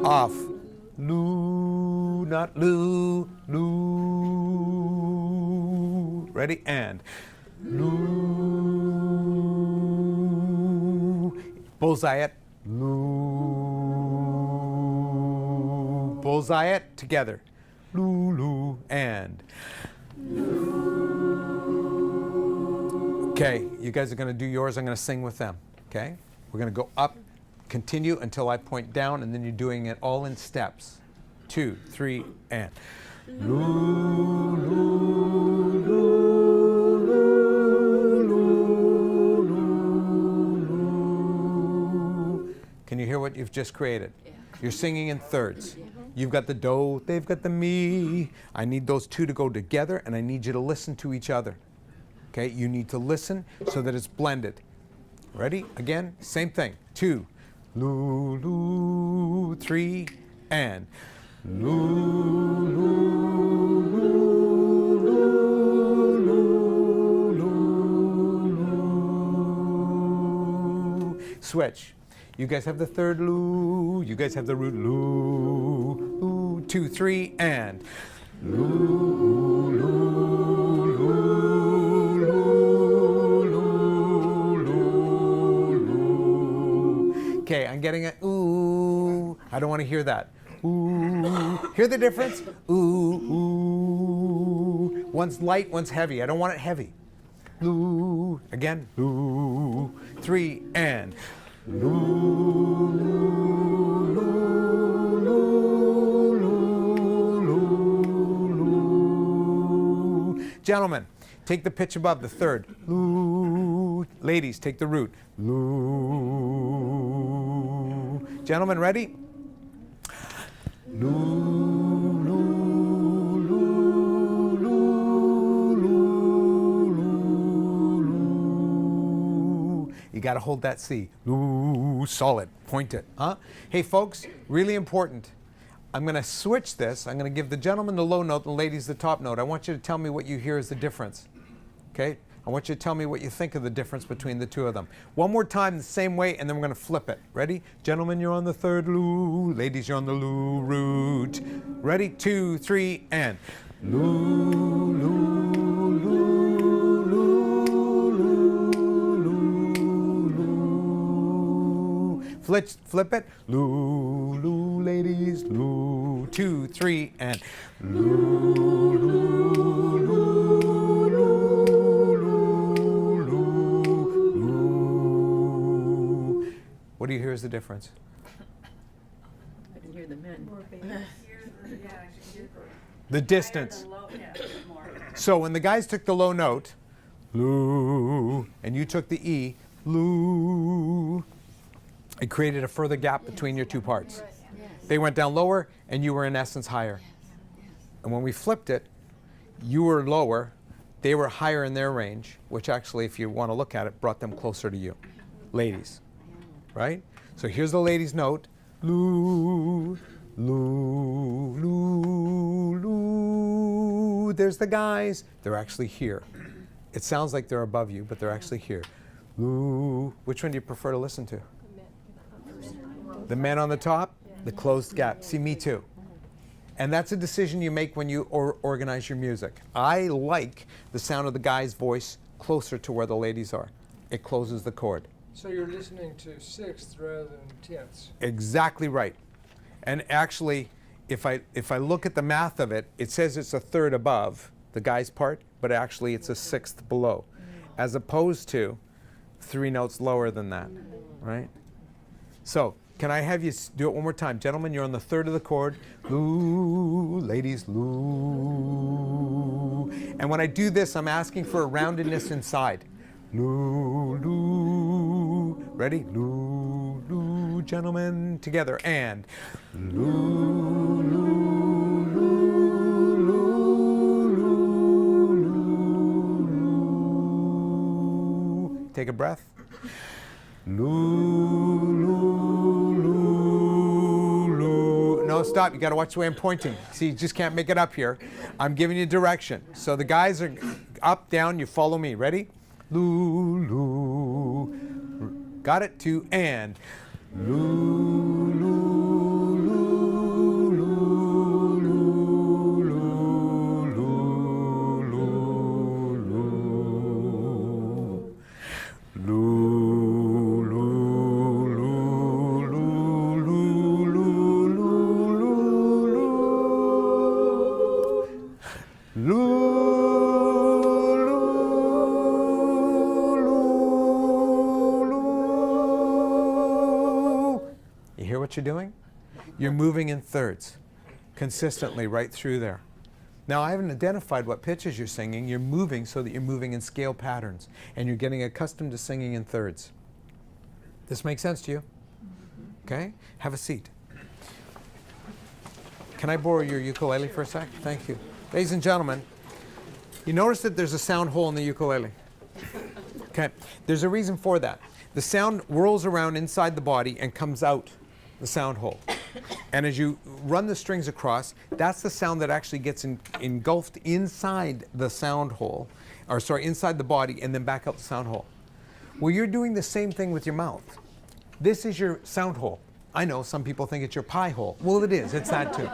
Off. Loo, not loo, loo. Ready? And loo. Bullseye it. Loo. Bullseye it. Together. Loo, loo. And okay, you guys are going to do yours. I'm going to sing with them. Okay? We're going to go up, continue until I point down, and then you're doing it all in steps. 2, 3, and. Loo, loo, loo, loo, loo, loo. Can you hear what you've just created? Yeah. You're singing in thirds. You've got the do, they've got the mi. I need those two to go together, and I need you to listen to each other. Okay? You need to listen so that it's blended. Ready? Again, same thing. 2, loo, loo, 3, and loo, loo, loo, loo, loo, loo. Switch. You guys have the third loo. You guys have the root loo. Loo, 2, 3, and loo, loo, loo, loo. Okay, I'm getting a ooh. I don't want to hear that. Ooh. Hear the difference? Ooh, ooh. One's light, one's heavy. I don't want it heavy. Ooh. Again. Ooh. 3 and loo, loo, loo, loo, loo, loo. Gentlemen, take the pitch above the third. Loo. Ladies, take the root. Loo. Gentlemen, ready? Loo, loo, loo, loo, loo, loo. You got to hold that C. Loo, solid. Point it. Huh? Hey, folks, really important. I'm going to switch this. I'm going to give the gentleman the low note, the ladies the top note. I want you to tell me what you hear is the difference. Okay? I want you to tell me what you think of the difference between the two of them. One more time the same way, and then we're going to flip it. Ready? Gentlemen, you're on the third loo. Ladies, you're on the loo root. Ready? 2, 3, and loo, loo, loo, loo, loo, loo. Flip it. Loo, loo, ladies. Loo. 2, 3, and loo, loo, loo. What do you hear is the difference? I can hear the men. The distance. So when the guys took the low note, loo, and you took the E, loo, it created a further gap between your two parts. They went down lower, and you were in essence higher. And when we flipped it, you were lower, they were higher in their range, which actually, if you want to look at it, brought them closer to you. Ladies. Right? So here's the ladies' note. Loo, loo, loo, loo. There's the guys. They're actually here. It sounds like they're above you, but they're actually here. Loo. Which one do you prefer to listen to? The men on the top? The closed gap. See, me too. And that's a decision you make when you organize your music. I like the sound of the guy's voice closer to where the ladies are. It closes the chord. So you're listening to sixths rather than tenths. Exactly right. And actually, if I look at the math of it, it says it's a third above the guy's part, but actually it's a sixth below. As opposed to 3 notes lower than that, right? So, can I have you do it one more time? Gentlemen, you're on the 3rd of the chord. Loo, ladies, loo. And when I do this, I'm asking for a roundedness inside. Loo, loo. Ready? Loo, loo, gentlemen, together. And loo, loo, loo, loo, loo, loo. Take a breath. Loo, loo, loo, loo. No, stop. You got to watch the way I'm pointing. See, you just can't make it up here. I'm giving you direction. So the guys are up, down. You follow me. Ready? Loo, loo. Got it? 2 and. Loo, loo, loo, loo, loo, loo, loo, loo. Loo. You hear what you're doing? You're moving in thirds consistently right through there. Now, I haven't identified what pitches you're singing. You're moving so that you're moving in scale patterns, and you're getting accustomed to singing in thirds. This makes sense to you? Okay? Have a seat. Can I borrow your ukulele for a sec? Thank you. Ladies and gentlemen, you notice that there's a sound hole in the ukulele. Okay? There's a reason for that. The sound whirls around inside the body and comes out the sound hole. And as you run the strings across, that's the sound that actually gets engulfed inside the sound hole, or sorry, inside the body and then back out the sound hole. Well, you're doing the same thing with your mouth. This is your sound hole. I know some people think it's your pie hole. Well, it is. It's that too.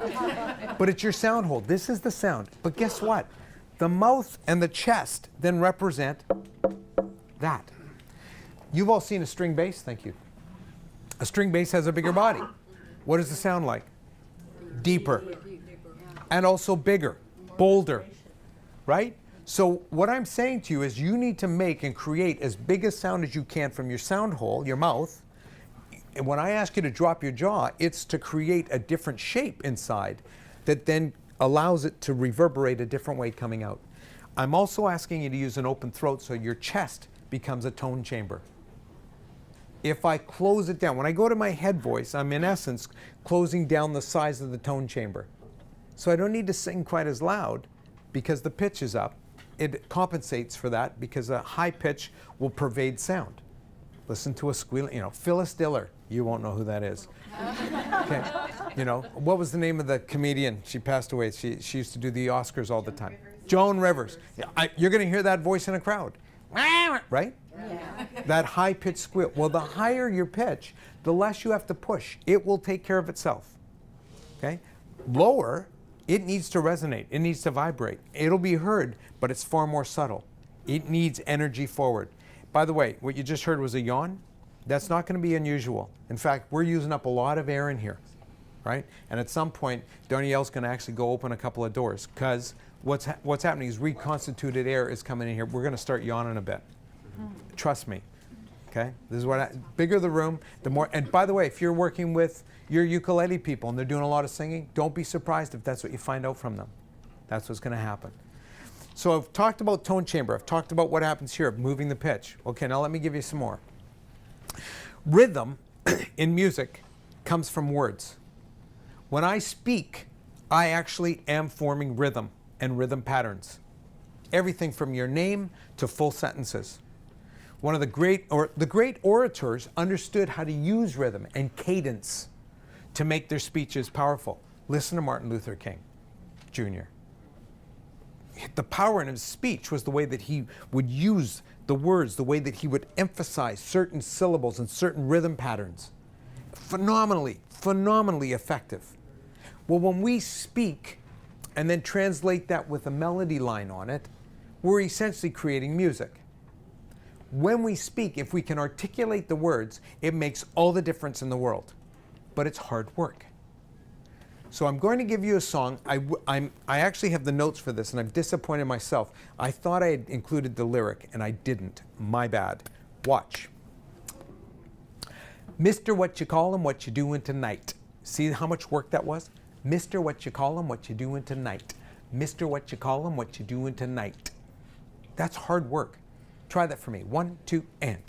But it's your sound hole. This is the sound. But guess what? The mouth and the chest then represent that. You've all seen a string bass. Thank you. A string bass has a bigger body. What does it sound like? Deeper. And also bigger, bolder, right? So what I'm saying to you is you need to make and create as big a sound as you can from your sound hole, your mouth. And when I ask you to drop your jaw, it's to create a different shape inside that then allows it to reverberate a different way coming out. I'm also asking you to use an open throat so your chest becomes a tone chamber. If I close it down, when I go to my head voice, I'm in essence closing down the size of the tone chamber. So I don't need to sing quite as loud because the pitch is up. It compensates for that because a high pitch will pervade sound. Listen to a squeal, Phyllis Diller. You won't know who that is. Okay. What was the name of the comedian? She passed away. She used to do the Oscars all the time. Joan Rivers. Yeah, you're going to hear that voice in a crowd. Right? Yeah. That high-pitched squeal. Well, the higher your pitch, the less you have to push. It will take care of itself. Okay? Lower, it needs to resonate. It needs to vibrate. It'll be heard, but it's far more subtle. It needs energy forward. By the way, what you just heard was a yawn. That's not going to be unusual. In fact, we're using up a lot of air in here, right? And at some point, Danielle's going to actually go open a couple of doors because what's happening is reconstituted air is coming in here. We're going to start yawning a bit. Trust me. Okay? This is bigger the room, the more. And by the way, if you're working with your ukulele people and they're doing a lot of singing, don't be surprised if that's what you find out from them. That's what's going to happen. So I've talked about tone chamber. I've talked about what happens here, moving the pitch. Okay, now let me give you some more. Rhythm in music comes from words. When I speak, I actually am forming rhythm and rhythm patterns. Everything from your name to full sentences. One of the great orators understood how to use rhythm and cadence to make their speeches powerful. Listen to Martin Luther King Jr. The power in his speech was the way that he would use the words, the way that he would emphasize certain syllables and certain rhythm patterns. Phenomenally effective. Well, when we speak and then translate that with a melody line on it, we're essentially creating music. When we speak, if we can articulate the words, it makes all the difference in the world. But it's hard work. So I'm going to give you a song. I actually have the notes for this, and I've disappointed myself. I thought I had included the lyric, and I didn't. My bad. Watch. Mr. What you call him, what you doing tonight? See how much work that was? Mr. What you call him, what you doing tonight? Mr. What you call him, what you doing tonight? That's hard work. Try that for me. 1, 2, and.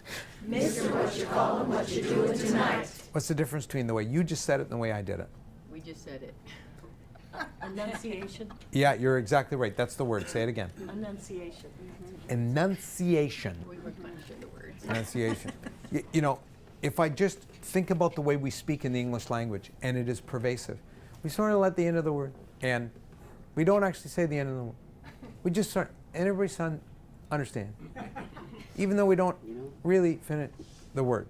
Mr. What you call him, what you doing tonight? What's the difference between the way you just said it and the way I did it? We just said it. Enunciation. Yeah, you're exactly right. That's the word. Say it again. Enunciation. Enunciation. We were punishing the words. Enunciation. You know, if I just think about the way we speak in the English language, and it is pervasive, we sort of let the end of the word, and we don't actually say the end of the word. We just sort, and everybody understand, even though we don't really finish the word.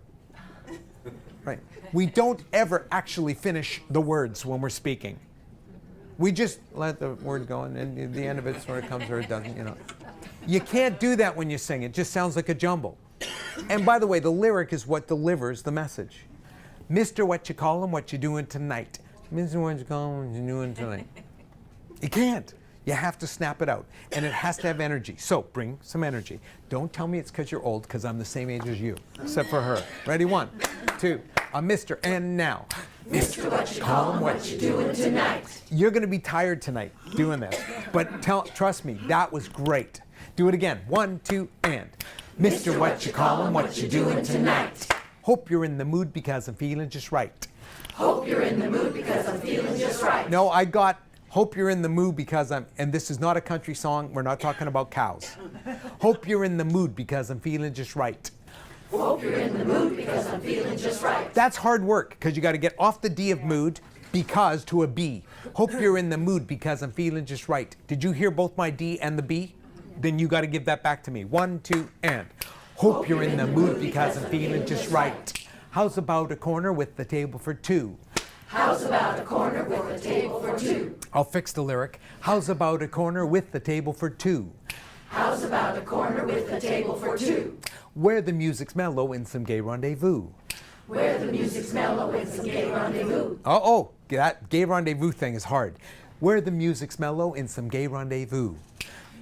Right? We don't ever actually finish the words when we're speaking. We just let the word go, and then the end of it sort of comes or it doesn't. You know, you can't do that when you sing. It just sounds like a jumble. And by the way, the lyric is what delivers the message. Mr. What you call him, what you doing tonight? Mr. What you call him, what you doing tonight? You can't. You have to snap it out. And it has to have energy. So bring some energy. Don't tell me it's because you're old, because I'm the same age as you, except for her. Ready? 1, 2, Mr. And now. Mr. What you call him, what you doing tonight? You're going to be tired tonight doing this. But trust me, that was great. Do it again. 1, 2, and. Mr. What you call him, what you doing tonight? Hope you're in the mood because I'm feeling just right. Hope you're in the mood because I'm feeling just right. No, I got hope you're in the mood because and this is not a country song. We're not talking about cows. Hope you're in the mood because I'm feeling just right. Hope you're in the mood because I'm feeling just right. That's hard work because you got to get off the D of mood because to a B. Hope you're in the mood because I'm feeling just right. Did you hear both my D and the B? Then you got to give that back to me. 1, 2, and. Hope you're in the mood because I'm feeling just right. How's about a corner with the table for 2? How's about a corner with a table for 2? I'll fix the lyric. How's about a corner with the table for 2? How's about a corner with a table for 2? Where the music's mellow in some gay rendezvous. Where the music's mellow in some gay rendezvous. Oh, that gay rendezvous thing is hard. Where the music's mellow in some gay rendezvous.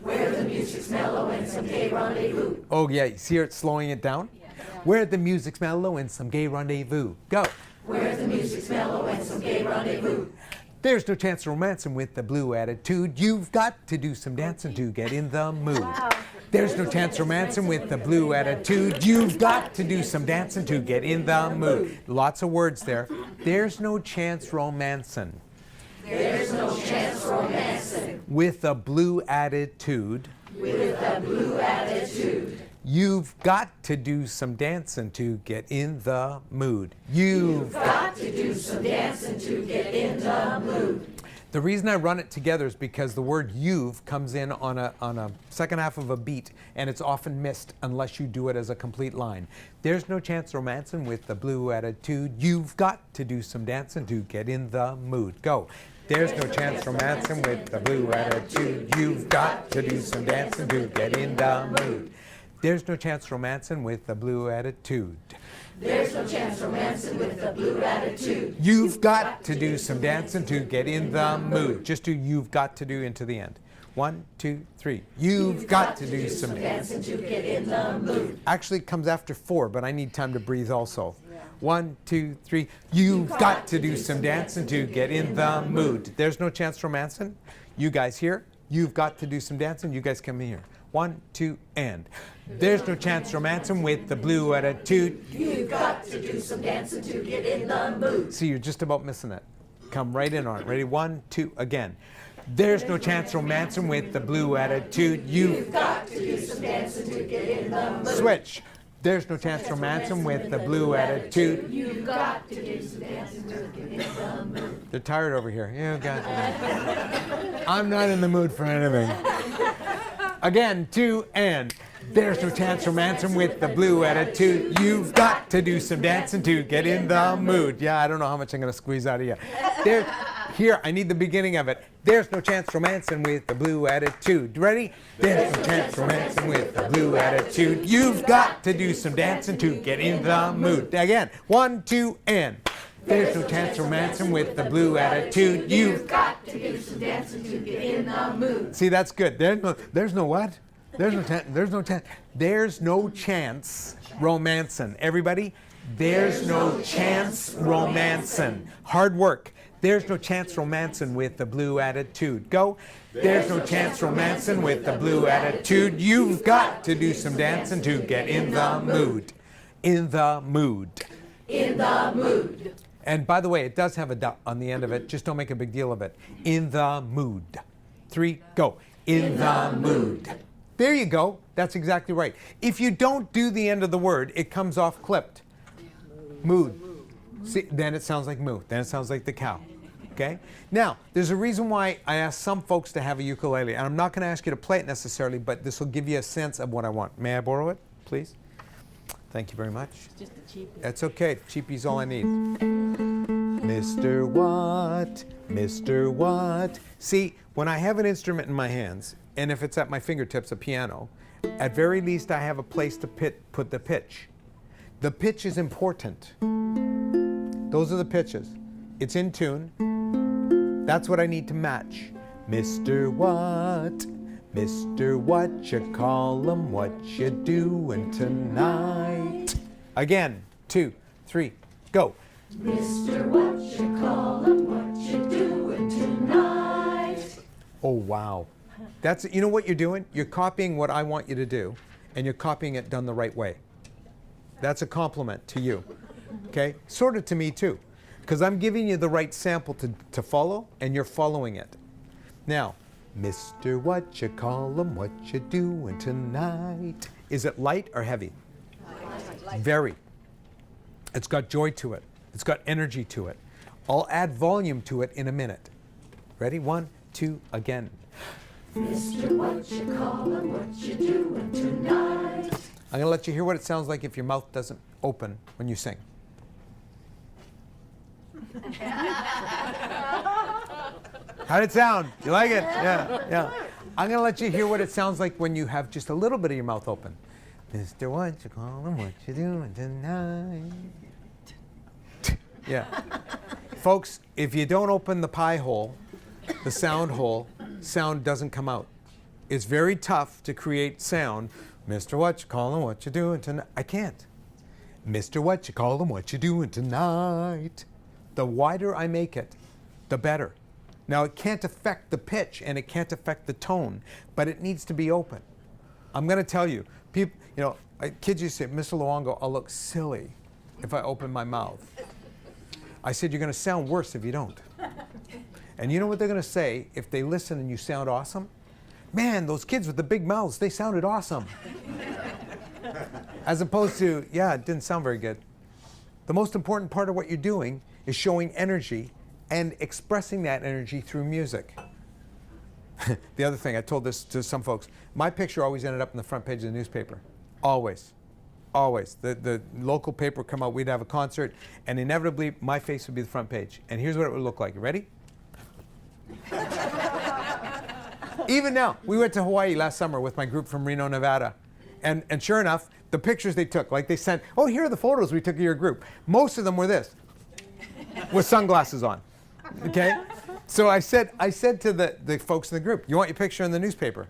Where the music's mellow in some gay rendezvous. Oh yeah, you see it slowing it down? Yeah. Where the music's mellow in some gay rendezvous. Go. Where the music's mellow in some gay rendezvous. There's no chance romancing with the blue attitude. You've got to do some dancing to get in the mood. Wow. There's no chance romancing with the blue attitude. You've got to do some dancing to get in the mood. Lots of words there. There's no chance romancing. There's no chance romancing. With a blue attitude. With a blue attitude. You've got to do some dancing to get in the mood. You've got to do some dancing to get in the mood. The reason I run it together is because the word you've comes in on a second half of a beat, and it's often missed unless you do it as a complete line. There's no chance romancing with the blue attitude. You've got to do some dancing to get in the mood. Go. There's no chance romancing with the blue attitude. You've got to do some dancing to get in the mood. There's no chance romancing with the blue attitude. There's no chance romancing with the blue attitude. You've got to do some dancing to get in the mood. Just do you've got to do into the end. 1, 2, 3. You've got to do some dancing to get in the mood. Actually, it comes after 4, but I need time to breathe also. 1, 2, 3. You've got to do some dancing to get in the mood. There's no chance romancing. You guys here. You've got to do some dancing. You guys come in here. 1, 2, and. There's no chance romancing with the blue attitude. You've got to do some dancing to get in the mood. See, you're just about missing it. Come right in on it. Ready? 1, 2, again. There's no chance romancing with the blue attitude. You've got to do some dancing to get in the mood. Switch. There's no chance romancing with the blue attitude. You've got to do some dancing to get in the mood. They're tired over here. Yeah, God. I'm not in the mood for anything. Again, 2, and. There's no chance romancing with the blue attitude. You've got to do some dancing to get in the mood. Yeah, I don't know how much I'm going to squeeze out of you. Here, I need the beginning of it. There's no chance romancing with the blue attitude. Ready? There's no chance romancing with the blue attitude. You've got to do some dancing to get in the mood. Again, 1, 2, and. There's no chance romancing with the blue attitude. You've got to do some dancing to get in the mood. See, that's good. There's no what? There's no chance. There's no chance. There's no chance romancing. Everybody, there's no chance romancing. Hard work. There's no chance romancing with the blue attitude. Go. There's no chance romancing with the blue attitude. You've got to do some dancing to get in the mood. In the mood. In the mood. And by the way, it does have a dot on the end of it. Just don't make a big deal of it. In the mood. 3, go. In the mood. There you go. That's exactly right. If you don't do the end of the word, it comes off clipped. Mood. See, then it sounds like moo. Then it sounds like the cow. Okay? Now, there's a reason why I asked some folks to have a ukulele. And I'm not going to ask you to play it necessarily, but this will give you a sense of what I want. May I borrow it, please? Thank you very much. Just a cheapie. That's okay. Cheapie's all I need. Mr. What? Mr. What? See, when I have an instrument in my hands, and if it's at my fingertips, a piano, at very least I have a place to put the pitch. The pitch is important. Those are the pitches. It's in tune. That's what I need to match. Mr. What? Mr. What you call 'em? What you doing tonight? Again, 2, 3, go. Mr. What you call 'em? What you doing tonight? Oh, wow. That's, you know what you're doing? You're copying what I want you to do, and you're copying it done the right way. That's a compliment to you. Okay? Sort of to me, too. Because I'm giving you the right sample to follow, and you're following it. Now, Mr. What you call 'em? What you doing tonight? Is it light or heavy? Light. Very. It's got joy to it. It's got energy to it. I'll add volume to it in a minute. Ready? 1, 2, again. Mr. What you call 'em? What you doing tonight? I'm going to let you hear what it sounds like if your mouth doesn't open when you sing. How'd it sound? You like it? Yeah. I'm going to let you hear what it sounds like when you have just a little bit of your mouth open. Mr. What you call 'em? What you doing tonight? Yeah. Folks, if you don't open the pie hole, the sound hole, sound doesn't come out. It's very tough to create sound. Mr. What you call 'em? What you doing tonight? I can't. Mr. What you call 'em? What you doing tonight? The wider I make it, the better. Now, it can't affect the pitch and it can't affect the tone, but it needs to be open. I'm going to tell you, people, kids used to say, Mr. Luongo, I'll look silly if I open my mouth. I said, you're going to sound worse if you don't. And you know what they're going to say if they listen and you sound awesome? Man, those kids with the big mouths, they sounded awesome. As opposed to, yeah, it didn't sound very good. The most important part of what you're doing is showing energy and expressing that energy through music. The other thing, I told this to some folks, my picture always ended up in the front page of the newspaper. Always. Always. The local paper would come out, we'd have a concert, and inevitably my face would be the front page. And here's what it would look like. You ready? Even now, we went to Hawaii last summer with my group from Reno, Nevada. And sure enough, the pictures they took, like they sent, oh, here are the photos we took of your group. Most of them were this, with sunglasses on. Okay? So I said to the folks in the group, you want your picture in the newspaper?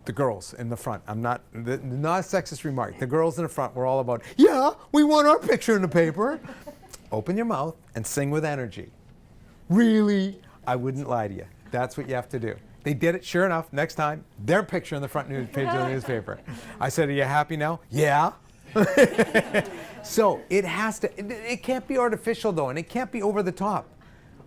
The girls in the front. Not a sexist remark. The girls in the front were all about, yeah, we want our picture in the paper. Open your mouth and sing with energy. Really? I wouldn't lie to you. That's what you have to do. They did it, sure enough, next time, their picture on the front page of the newspaper. I said, are you happy now? Yeah. So it has to, it can't be artificial though, and it can't be over the top.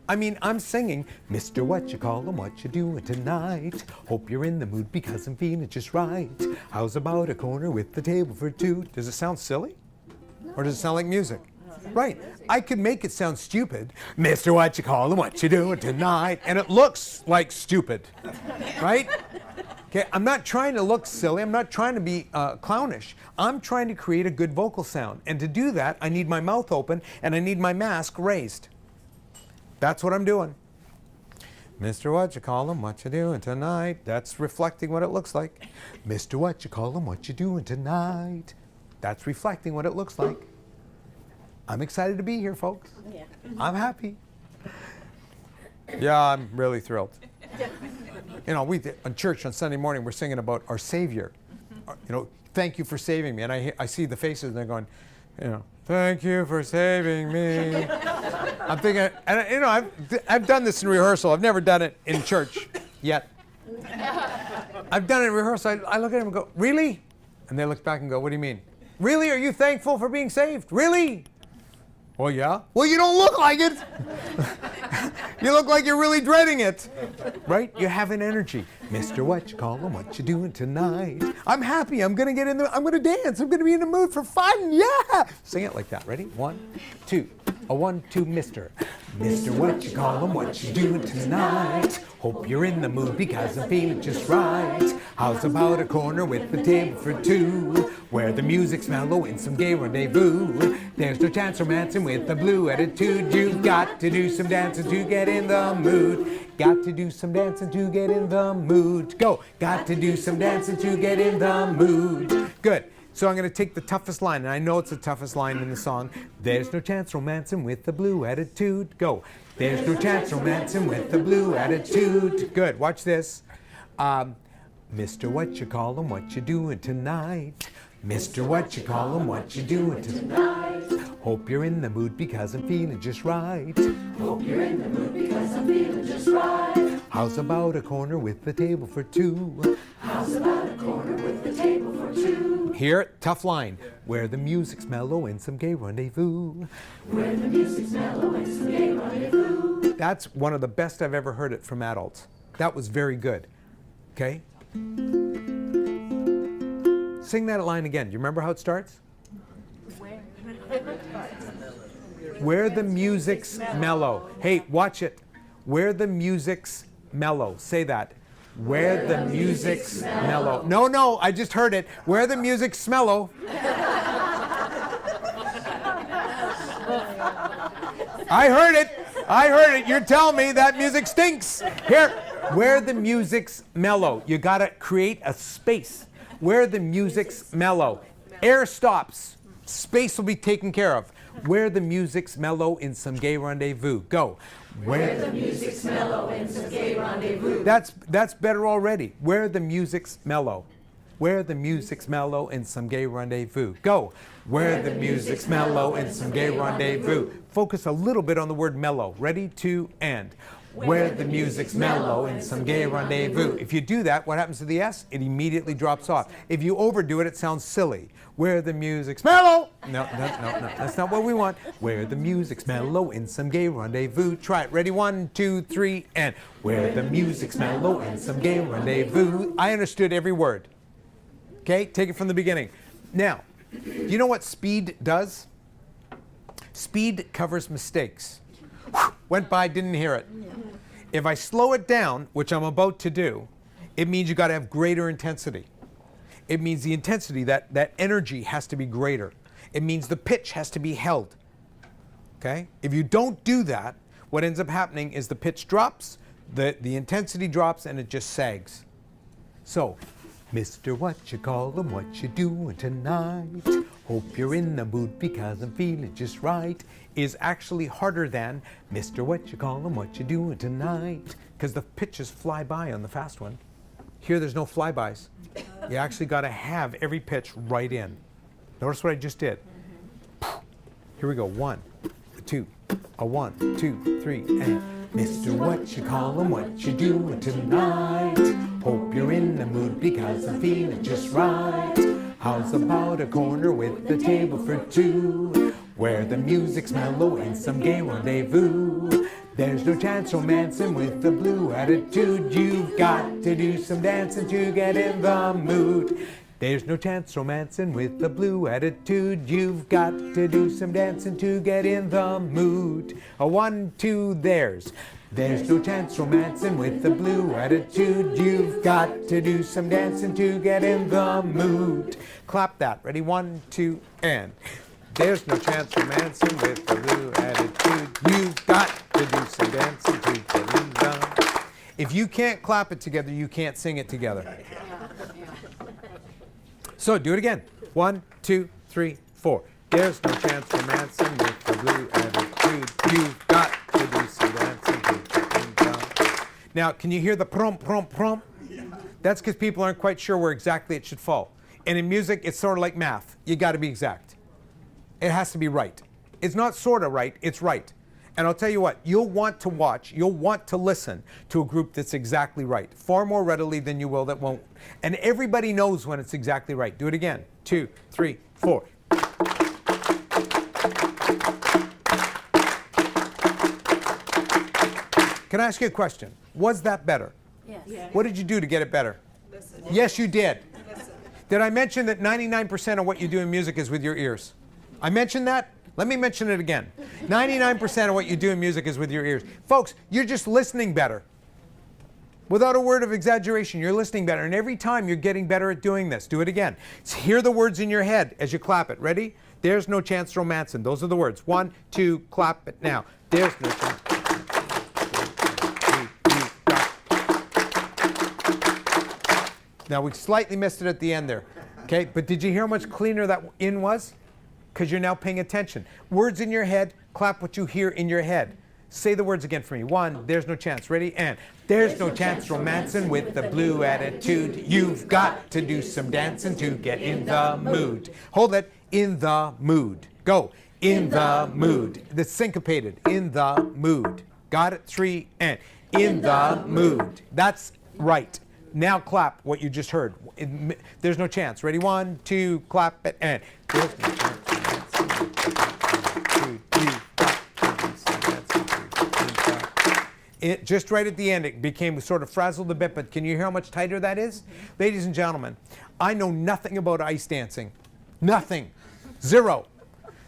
I mean, I'm singing, Mr. What you call 'em? What you doing tonight? Hope you're in the mood because I'm feeling just right. How's about a corner with the table for two? Does it sound silly? Or does it sound like music? Right. I could make it sound stupid. Mr. What you call 'em? What you doing tonight? And it looks like stupid. Right? Okay, I'm not trying to look silly. I'm not trying to be clownish. I'm trying to create a good vocal sound. And to do that, I need my mouth open and I need my mask raised. That's what I'm doing. Mr. What you call 'em? What you doing tonight? That's reflecting what it looks like. Mr. What you call 'em? What you doing tonight? That's reflecting what it looks like. I'm excited to be here, folks. Yeah. I'm happy. Yeah, I'm really thrilled. We in church on Sunday morning, we're singing about our Savior. thank you for saving me. And I see the faces and they're going, thank you for saving me. I'm thinking, and I've done this in rehearsal. I've never done it in church yet. I've done it in rehearsal. I look at them and go, really? And they look back and go, what do you mean? Really? Are you thankful for being saved? Really? Well, yeah. Well, you don't look like it. You look like you're really dreading it. Right? You have an energy. Mr. What you call him? What you doing tonight? I'm happy. I'm going to dance. I'm going to be in the mood for fun. Yeah. Sing it like that. Ready? 1, 2. A 1, 2, Mr. Mr. What you call him? What you doing tonight? Hope you're in the mood because I'm feeling just right. How's about a corner with the table for two, where the music's mellow and some gay rendezvous? There's no chance romancing with the blue attitude. You've got to do some dancing to get in the mood. Got to do some dancing to get in the mood. Go. Got to do some dancing to get in the mood. Good. So I'm going to take the toughest line, and I know it's the toughest line in the song. There's no chance romancing with the blue attitude. Go. There's no chance romancing with the blue attitude. Good. Watch this. Mr. What you call him? What you doing tonight? Mr. What you call him? What you doing tonight? Hope you're in the mood because I'm feeling just right. Hope you're in the mood because I'm feeling just right. How's about a corner with the table for two? How's about a corner with the table for two? Here, tough line. Where the music's mellow and some gay rendezvous. Where the music's mellow and some gay rendezvous. That's one of the best I've ever heard it from adults. That was very good. Okay? Sing that line again. Do you remember how it starts? Where the music's mellow. Hey, watch it. Where the music's mellow. Say that. Where the music's mellow. No, I just heard it. Where the music's mellow. I heard it. You're telling me that music stinks. Here. Where the music's mellow. You got to create a space. Where the music's mellow. Air stops. Space will be taken care of. Where the music's mellow in some gay rendezvous. Go. Where the music's mellow in some gay rendezvous. That's better already. Where the music's mellow. Where the music's mellow in some gay rendezvous. Go. Where the music's mellow in some gay rendezvous. Focus a little bit on the word mellow. Ready, 2, and. Where the music's mellow in some gay rendezvous. If you do that, what happens to the S? It immediately drops off. If you overdo it, it sounds silly. Where the music's mellow. No, that's not what we want. Where the music's mellow in some gay rendezvous. Try it. Ready, 1, 2, 3, and. Where the music's mellow in some gay rendezvous. I understood every word. Okay, take it from the beginning. Now, do you know what speed does? Speed covers mistakes. Went by, didn't hear it. If I slow it down, which I'm about to do, it means you got to have greater intensity. It means the intensity, that energy has to be greater. It means the pitch has to be held. Okay? If you don't do that, what ends up happening is the pitch drops, the intensity drops, and it just sags. So, Mr. What you call him? What you doing tonight? Hope you're in the mood because I'm feeling just right is actually harder than Mr. What you call him? What you doing tonight? Because the pitches fly by on the fast one. Here there's no flybys. You actually got to have every pitch right in. Notice what I just did. Here we go. 1, 2, a 1, 2, 3, and Mr. What you call him? What you doing tonight? Hope you're in the mood because I'm feeling just right. How's about a corner with the table for two, where the music's mellow in some gay rendezvous? There's no chance romancing with the blue attitude. You've got to do some dancing to get in the mood. There's no chance romancing with the blue attitude. You've got to do some dancing to get in the mood. A 1, 2, there's no chance romancing with the blue attitude. You've got to do some dancing to get in the mood. Clap that. Ready? 1, 2, and. There's no chance romancing with the blue attitude. You've got to do some dancing to get in the. If you can't clap it together, you can't sing it together. So do it again. 1, 2, 3, 4. There's no chance romancing with the blue attitude. You've got to do some dancing to get in the. Now, can you hear the prom, prom, prom? That's because people aren't quite sure where exactly it should fall. And in music, it's sort of like math. You got to be exact. It has to be right. It's not sort of right, it's right. And I'll tell you what, you'll want to watch, you'll want to listen to a group that's exactly right, far more readily than you will that won't. And everybody knows when it's exactly right. Do it again. 2, 3, 4. Can I ask you a question? Was that better? Yes. What did you do to get it better? Listen. Yes, you did. Listen. Did I mention that 99% of what you do in music is with your ears? I mentioned that? Let me mention it again. 99% of what you do in music is with your ears. Folks, you're just listening better. Without a word of exaggeration, you're listening better. And every time you're getting better at doing this. Do it again. Hear the words in your head as you clap it. Ready? There's no chance romancing. Those are the words. 1, 2, clap it now. There's no chance. Now, we slightly missed it at the end there. Okay, but did you hear how much cleaner that in was? Because you're now paying attention. Words in your head, clap what you hear in your head. Say the words again for me. 1, there's no chance. Ready? And there's no chance romancing with the blue attitude. You've got to do some dancing to get in the mood. Hold it. In the mood. Go. In the mood. The syncopated. In the mood. Got it? 3, and in the mood. That's right. Now clap what you just heard. There's no chance. Ready? 1, 2, clap it, and there's no chance. 2, 3, it just right at the end, it became sort of frazzled a bit, but can you hear how much tighter that is? Ladies and gentlemen, I know nothing about ice dancing. Nothing. 0.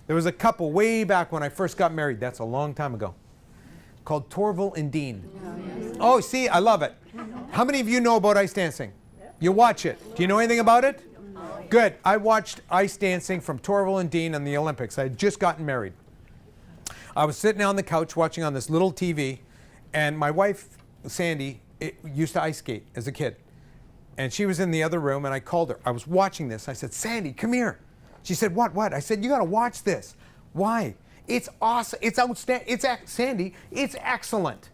There was a couple way back when I first got married, that's a long time ago, called Torval and Dean. Oh, see, I love it. How many of you know about ice dancing? You watch it. Do you know anything about it? Good. I watched ice dancing from Torval and Dean on the Olympics. I had just gotten married. I was sitting on the couch watching on this little TV, and my wife, Sandy, used to ice skate as a kid. And she was in the other room, and I called her. I was watching this. I said, Sandy, come here. She said, what? I said, you got to watch this. Why? It's awesome. It's outstanding. Sandy, it's excellent.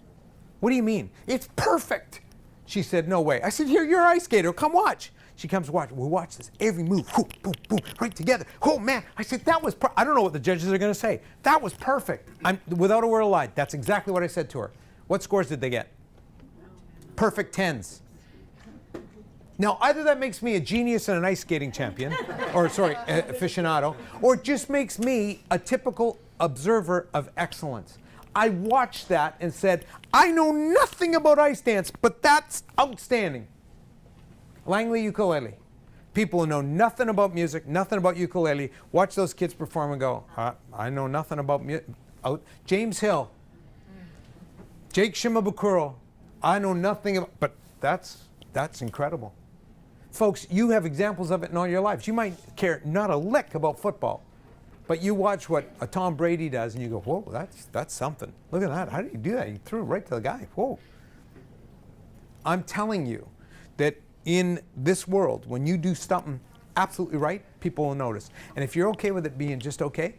What do you mean? It's perfect. She said, no way. I said, here, you're an ice skater. Come watch. She comes to watch. We watch this. Every move, boom, boom, boom, right together. Oh, man. I said, that was I don't know what the judges are going to say. That was perfect. Without a word of lie, that's exactly what I said to her. What scores did they get? Perfect 10s. Now, either that makes me a genius and an ice skating champion, or sorry, aficionado, or it just makes me a typical observer of excellence. I watched that and said, I know nothing about ice dance, but that's outstanding. Langley ukulele. People who know nothing about music, nothing about ukulele, watch those kids perform and go, I know nothing about music. James Hill, Jake Shimabukuro, I know nothing about, but that's incredible. Folks, you have examples of it in all your lives. You might care not a lick about football, but you watch what a Tom Brady does and you go, whoa, that's something. Look at that. How did he do that? He threw it right to the guy. Whoa. I'm telling you that in this world, when you do something absolutely right, people will notice. And if you're okay with it being just okay,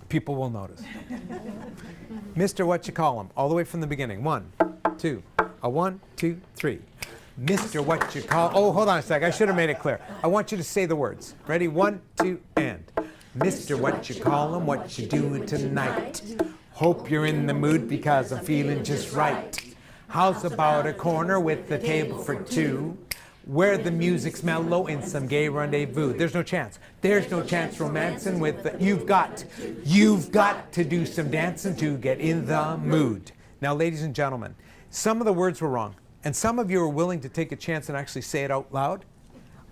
people will notice. Mr. What you call him, all the way from the beginning. 1, 2, 1, 2, 3. Mr. What you call, oh, hold on a sec. I should have made it clear. I want you to say the words. Ready? 1, 2, and. Mr. What you call him, what you doing tonight? Hope you're in the mood because I'm feeling just right. How's about a corner with a table for 2? Where the music's mellow in some gay rendezvous. There's no chance. There's no chance romancing with the, you've got to do some dancing to get in the mood. Now, ladies and gentlemen, some of the words were wrong. And some of you are willing to take a chance and actually say it out loud.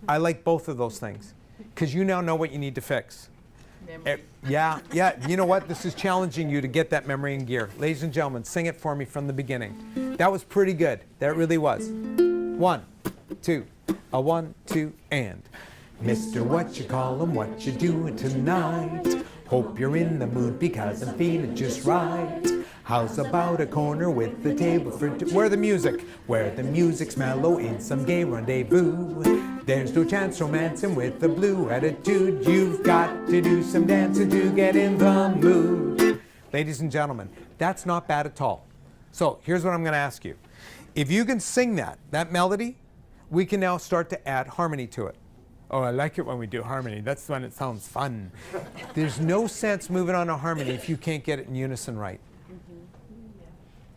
I like both of those things because you now know what you need to fix. Yeah. You know what? This is challenging you to get that memory in gear. Ladies and gentlemen, sing it for me from the beginning. That was pretty good. That really was. 1, 2, 1, 2, and. Mr. What you call him, what you doing tonight? Hope you're in the mood because I'm feeling just right. How's about a corner with the table for 2? Where the music's mellow in some gay rendezvous. There's no chance romancing with the blue attitude. You've got to do some dancing to get in the mood. Ladies and gentlemen, that's not bad at all. So here's what I'm going to ask you. If you can sing that melody, we can now start to add harmony to it. Oh, I like it when we do harmony. That's when it sounds fun. There's no sense moving on a harmony if you can't get it in unison right.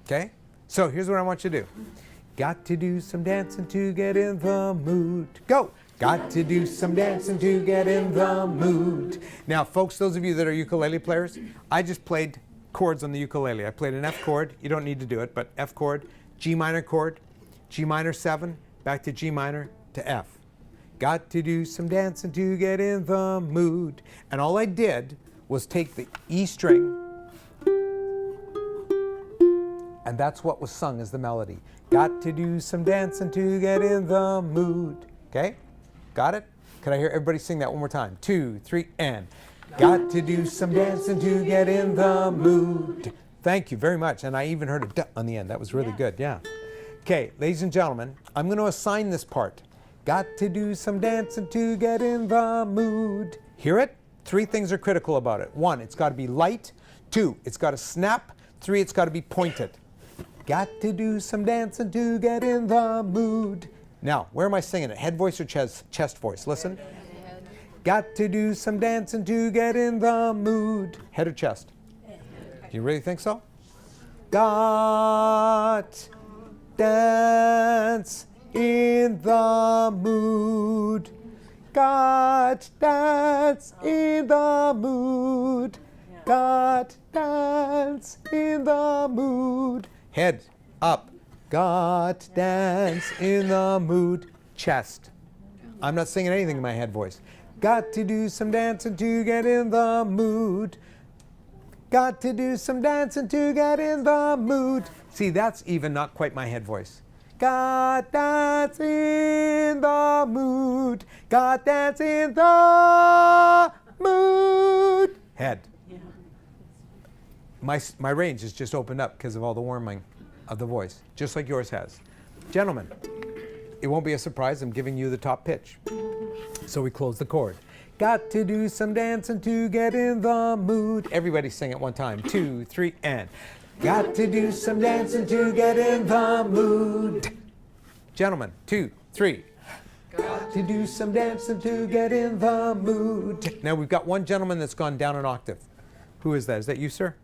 Okay? So here's what I want you to do. Got to do some dancing to get in the mood. Go! Got to do some dancing to get in the mood. Now, folks, those of you that are ukulele players, I just played chords on the ukulele. I played an F chord. You don't need to do it, but F chord, G minor chord, G minor 7, back to G minor to F. Got to do some dancing to get in the mood. And all I did was take the E string, and that's what was sung as the melody. Got to do some dancing to get in the mood. Okay? Got it? Could I hear everybody sing that one more time? 2, 3, and. Got to do some dancing to get in the mood. Thank you very much. And I even heard a duh on the end. That was really good. Yeah. Okay, ladies and gentlemen, I'm going to assign this part. Got to do some dancing to get in the mood. Hear it? 3 things are critical about it. 1, it's got to be light. 2, it's got to snap. 3, it's got to be pointed. Got to do some dancing to get in the mood. Now, where am I singing it? Head voice or chest voice? Listen. Got to do some dancing to get in the mood. Head or chest? Do you really think so? Got dance in the mood. Got dance in the mood. Got dance in the mood. Head up. Got dance in the mood. Chest. I'm not singing anything in my head voice. Got to do some dancing to get in the mood. Got to do some dancing to get in the mood. See, that's even not quite my head voice. Got dance in the mood. Got dance in the mood. Head. My range is just opened up because of all the warming of the voice, just like yours has. Gentlemen, it won't be a surprise. I'm giving you the top pitch. So we close the chord. Got to do some dancing to get in the mood. Everybody sing it one time. 2, 3, and. Got to do some dancing to get in the mood. Gentlemen, 2, 3. Got to do some dancing to get in the mood. Now we've got one gentleman that's gone down an octave. Who is that? Is that you, sir?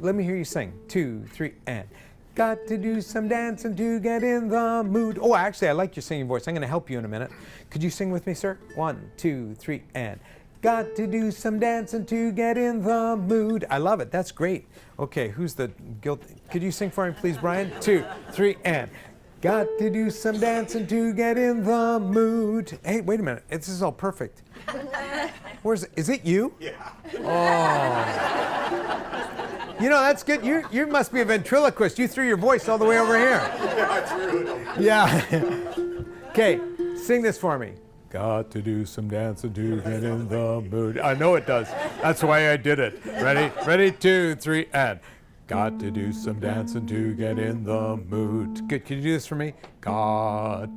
Let me hear you sing. 2, 3, and. Got to do some dancing to get in the mood. Oh, actually, I like your singing voice. I'm going to help you in a minute. Could you sing with me, sir? 1, 2, 3, and. Got to do some dancing to get in the mood. I love it. That's great. Okay, who's the guilty? Could you sing for me, please, Brian? 2, 3, and. Got to do some dancing to get in the mood. Hey, wait a minute. This is all perfect. Where's it? Is it you? Yeah. Oh. You know, that's good. You must be a ventriloquist. You threw your voice all the way over here. Yeah. Okay, sing this for me. Got to do some dancing to get in the mood. I know it does. That's why I did it. Ready? Ready, 2, 3, and. Got to do some dancing to get in the mood. Good. Can you do this for me? Got.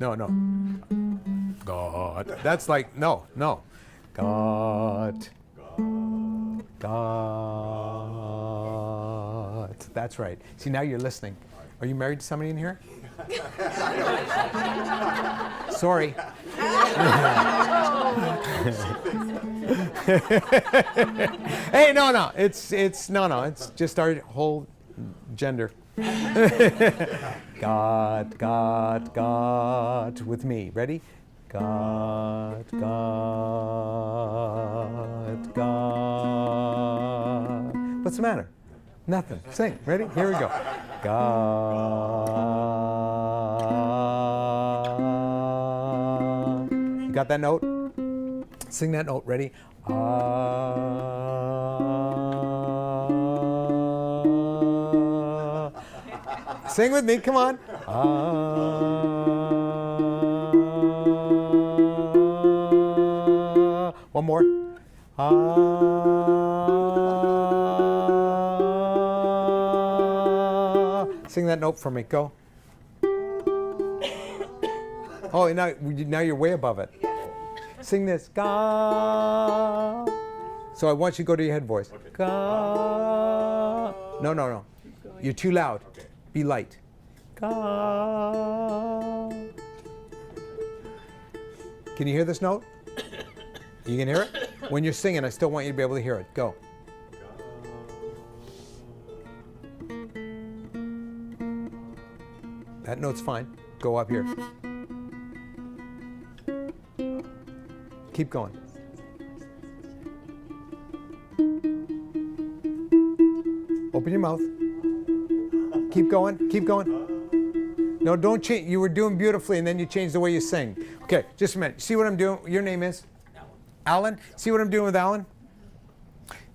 No. God. That's like, no. God. That's right. See, now you're listening. Are you married to somebody in here? Sorry. Hey, no. It's just our whole gender. God, with me. Ready? God. What's the matter? Nothing. Sing. Ready? Here we go. God. You got that note? Sing that note. Ready? Sing with me. Come on. One more. Sing that note for me. Go. Oh, now you're way above it. Sing this. Ga. So I want you to go to your head voice. Okay. Ga. No. You're too loud. Okay. Be light. Ga. Can you hear this note? You can hear it? When you're singing, I still want you to be able to hear it. Go. That note's fine. Go up here. Keep going. Open your mouth. Keep going. Keep going. No, don't change. You were doing beautifully, and then you changed the way you sing. Okay, just a minute. See what I'm doing? Your name is? Alan. See what I'm doing with Alan?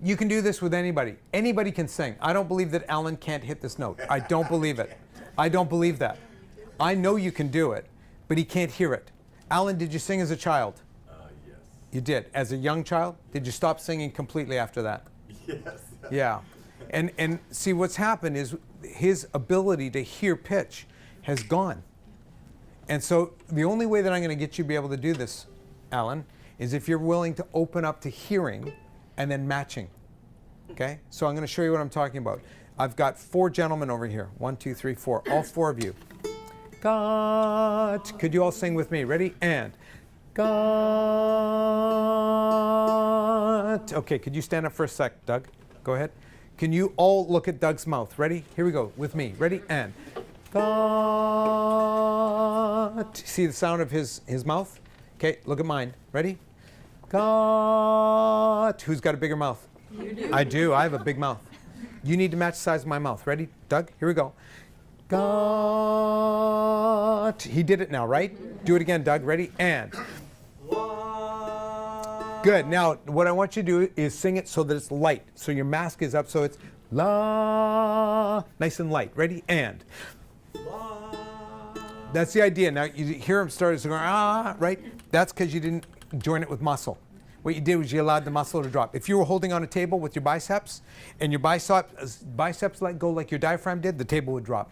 You can do this with anybody. Anybody can sing. I don't believe that Alan can't hit this note. I don't believe it. I don't believe that. I know you can do it, but he can't hear it. Alan, did you sing as a child? Yes. You did. As a young child? Did you stop singing completely after that? Yes. Yeah. And see, what's happened is his ability to hear pitch has gone. And so the only way that I'm going to get you to be able to do this, Alan, is if you're willing to open up to hearing and then matching. Okay? So I'm going to show you what I'm talking about. I've got 4 gentlemen over here. 1, 2, 3, 4. All 4 of you. God. Could you all sing with me? Ready? And. God. Okay, could you stand up for a sec, Doug? Go ahead. Can you all look at Doug's mouth? Ready? Here we go. With me. Ready? And. God. See the sound of his mouth? Okay, look at mine. Ready? God. Who's got a bigger mouth? You do. I do. I have a big mouth. You need to match the size of my mouth. Ready, Doug? Here we go. God. He did it now, right? Do it again, Doug. Ready? And. Good. Now, what I want you to do is sing it so that it's light. So your mask is up, so it's la. Nice and light. Ready? And. That's the idea. Now, you hear him start to go, ah, right? That's because you didn't join it with muscle. What you did was you allowed the muscle to drop. If you were holding on a table with your biceps, and your biceps let go like your diaphragm did, the table would drop.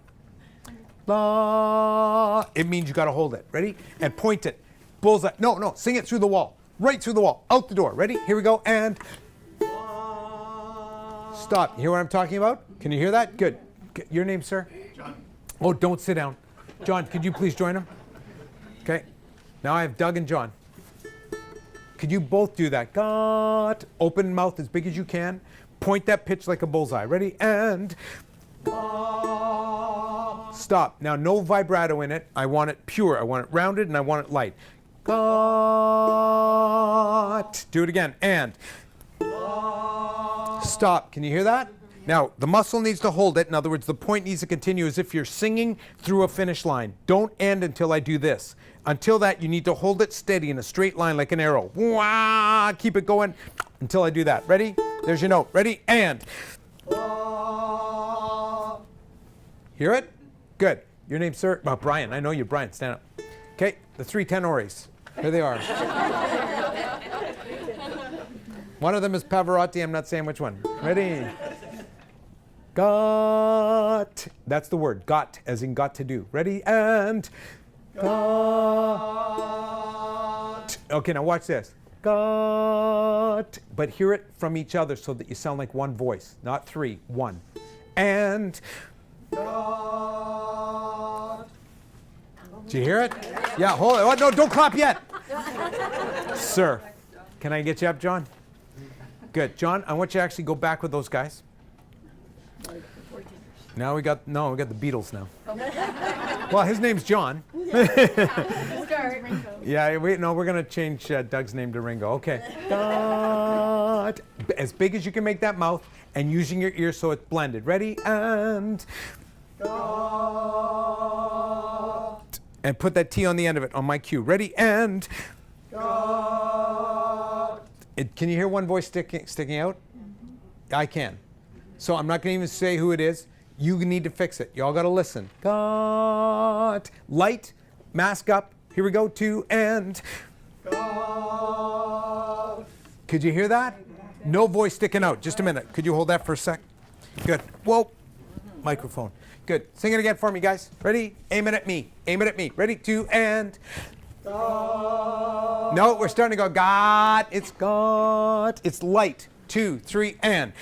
La. It means you got to hold it. Ready? And point it. Bullseye. No, no. Sing it through the wall. Right through the wall. Out the door. Ready? Here we go. And. Stop. You hear what I'm talking about? Can you hear that? Good. Your name, sir? John. Oh, don't sit down. John, could you please join him? Okay. Now I have Doug and John. Could you both do that? God. Open mouth as big as you can. Point that pitch like a bullseye. Ready? And. Stop. Now, no vibrato in it. I want it pure. I want it rounded and I want it light. God. Do it again. And. Stop. Can you hear that? Now, the muscle needs to hold it. In other words, the point needs to continue as if you're singing through a finish line. Don't end until I do this. Until that, you need to hold it steady in a straight line like an arrow. Wah! Keep it going until I do that. Ready? There's your note. Ready? And. Hear it? Good. Your name, sir? Oh, Brian. I know you, Brian. Stand up. Okay, the 3 tenores. Here they are. One of them is Pavarotti. I'm not saying which one. Ready? Got. That's the word. Got, as in got to do. Ready? And. Got. Okay, now watch this. Got. But hear it from each other so that you sound like one voice, not 3. 1. And. Got. Did you hear it? Yeah, hold it. Oh, no, don't clap yet. Sir, can I get you up, John? Good. John, I want you to actually go back with those guys. Now we got the Beatles now. Well, his name's John. Yeah, we're going to change Doug's name to Ringo. Okay. God. As big as you can make that mouth and using your ears so it's blended. Ready? And. God. And put that T on the end of it on my cue. Ready? And. God. Can you hear one voice sticking out? I can. So I'm not going to even say who it is. You need to fix it. You all got to listen. God. Light. Mask up. Here we go. 2 and. God. Could you hear that? No voice sticking out. Just a minute. Could you hold that for a sec? Good. Whoa. Microphone. Good. Sing it again for me, guys. Ready? Aim it at me. Aim it at me. Ready? 2 and. God. No, we're starting to go. God. It's God. It's light. 2, 3 and.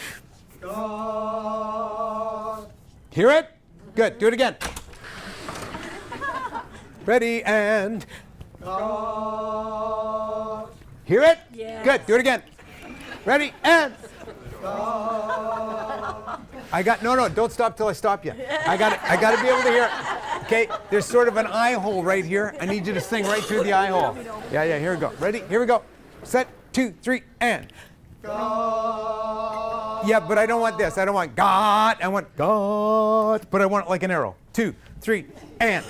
God. Hear it? Good. Do it again. Ready and. God. Hear it? Yes. Good. Do it again. Ready? And. I got no. Don't stop till I stop you. I got to be able to hear it. Okay. There's sort of an eye hole right here. I need you to sing right through the eye hole. Yeah. Here we go. Ready? Here we go. Set. 2, 3, and. God. Yeah, but I don't want this. I don't want God. I want God. But I want it like an arrow. 2, 3, and.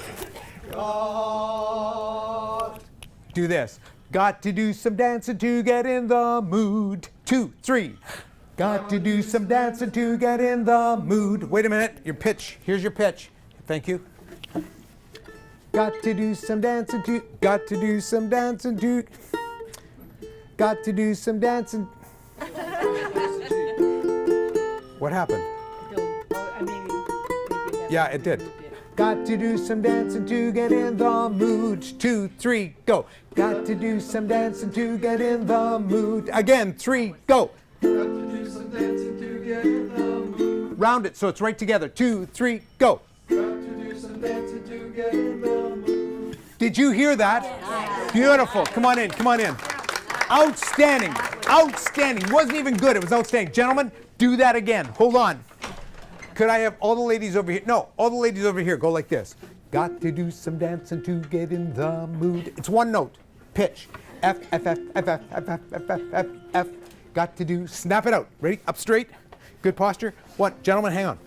God. Do this. Got to do some dancing to get in the mood. 2, 3. Got to do some dancing to get in the mood. Wait a minute. Your pitch. Here's your pitch. Thank you. Got to do some dancing to. Got to do some dancing to. Got to do some dancing. What happened? Yeah, it did. Got to do some dancing to get in the mood. 2, 3, go. Got to do some dancing to get in the mood. Again, 3, go. Got to do some dancing to get in the mood. Round it so it's right together. 2, 3, go. Got to do some dancing to get in the mood. Did you hear that? Beautiful. Come on in. Come on in. Outstanding. Outstanding. Wasn't even good. It was outstanding. Gentlemen, do that again. Hold on. Could I have all the ladies over here? No, all the ladies over here. Go like this. Got to do some dancing to get in the mood. It's one note. Pitch. F, F, F, F, F, F, F, F, F, F, F. Got to do. Snap it out. Ready? Up straight. Good posture. 1. Gentlemen, hang on.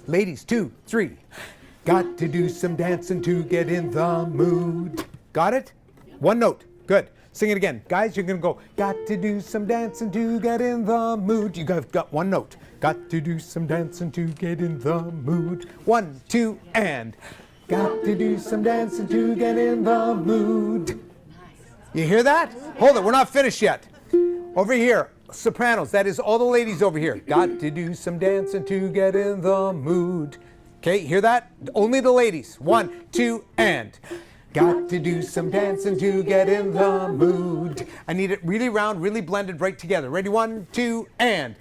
Ladies, 2, 3. Got to do some dancing to get in the mood. Got it? One note. Good. Sing it again. Guys, you're going to go, got to do some dancing to get in the mood. You guys got one note. Got to do some dancing to get in the mood. 1, 2, and. Got to do some dancing to get in the mood. You hear that? Hold it. We're not finished yet. Over here, sopranos. That is all the ladies over here. Got to do some dancing to get in the mood. Okay, hear that? Only the ladies. 1, 2, and. Got to do some dancing to get in the mood. I need it really round, really blended right together. Ready? 1, 2, and.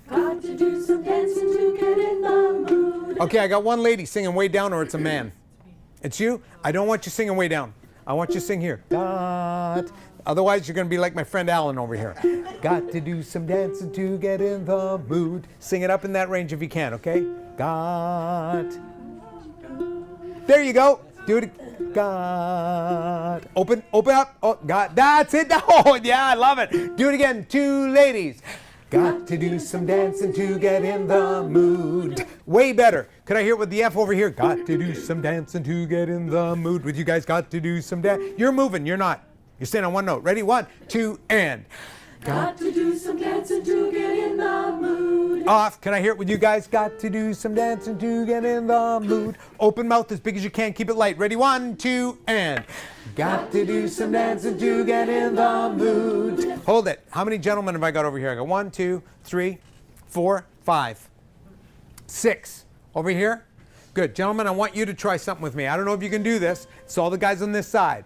Got to do some dancing to get in the mood. Okay, I got one lady singing way down, or it's a man. It's you? I don't want you singing way down. I want you to sing here. Got. Otherwise, you're going to be like my friend Alan over here. Got to do some dancing to get in the mood. Sing it up in that range if you can, okay? Got. There you go. Do it. God. Open up. Oh, God. That's it. Oh, yeah, I love it. Do it again. 2 ladies. Got to do some dancing to get in the mood. Way better. Could I hear it with the F over here? Got to do some dancing to get in the mood. With you guys, got to do some dance. You're moving. You're not. You're staying on one note. Ready? 1, 2, and. Got to do some dancing to get in the mood. Off. Can I hear it with you guys? Got to do some dancing to get in the mood. Open mouth as big as you can. Keep it light. Ready? 1, 2, and. Got to do some dancing to get in the mood. Hold it. How many gentlemen have I got over here? I got 1, 2, 3, 4, 5, 6. Over here? Good. Gentlemen, I want you to try something with me. I don't know if you can do this. It's all the guys on this side.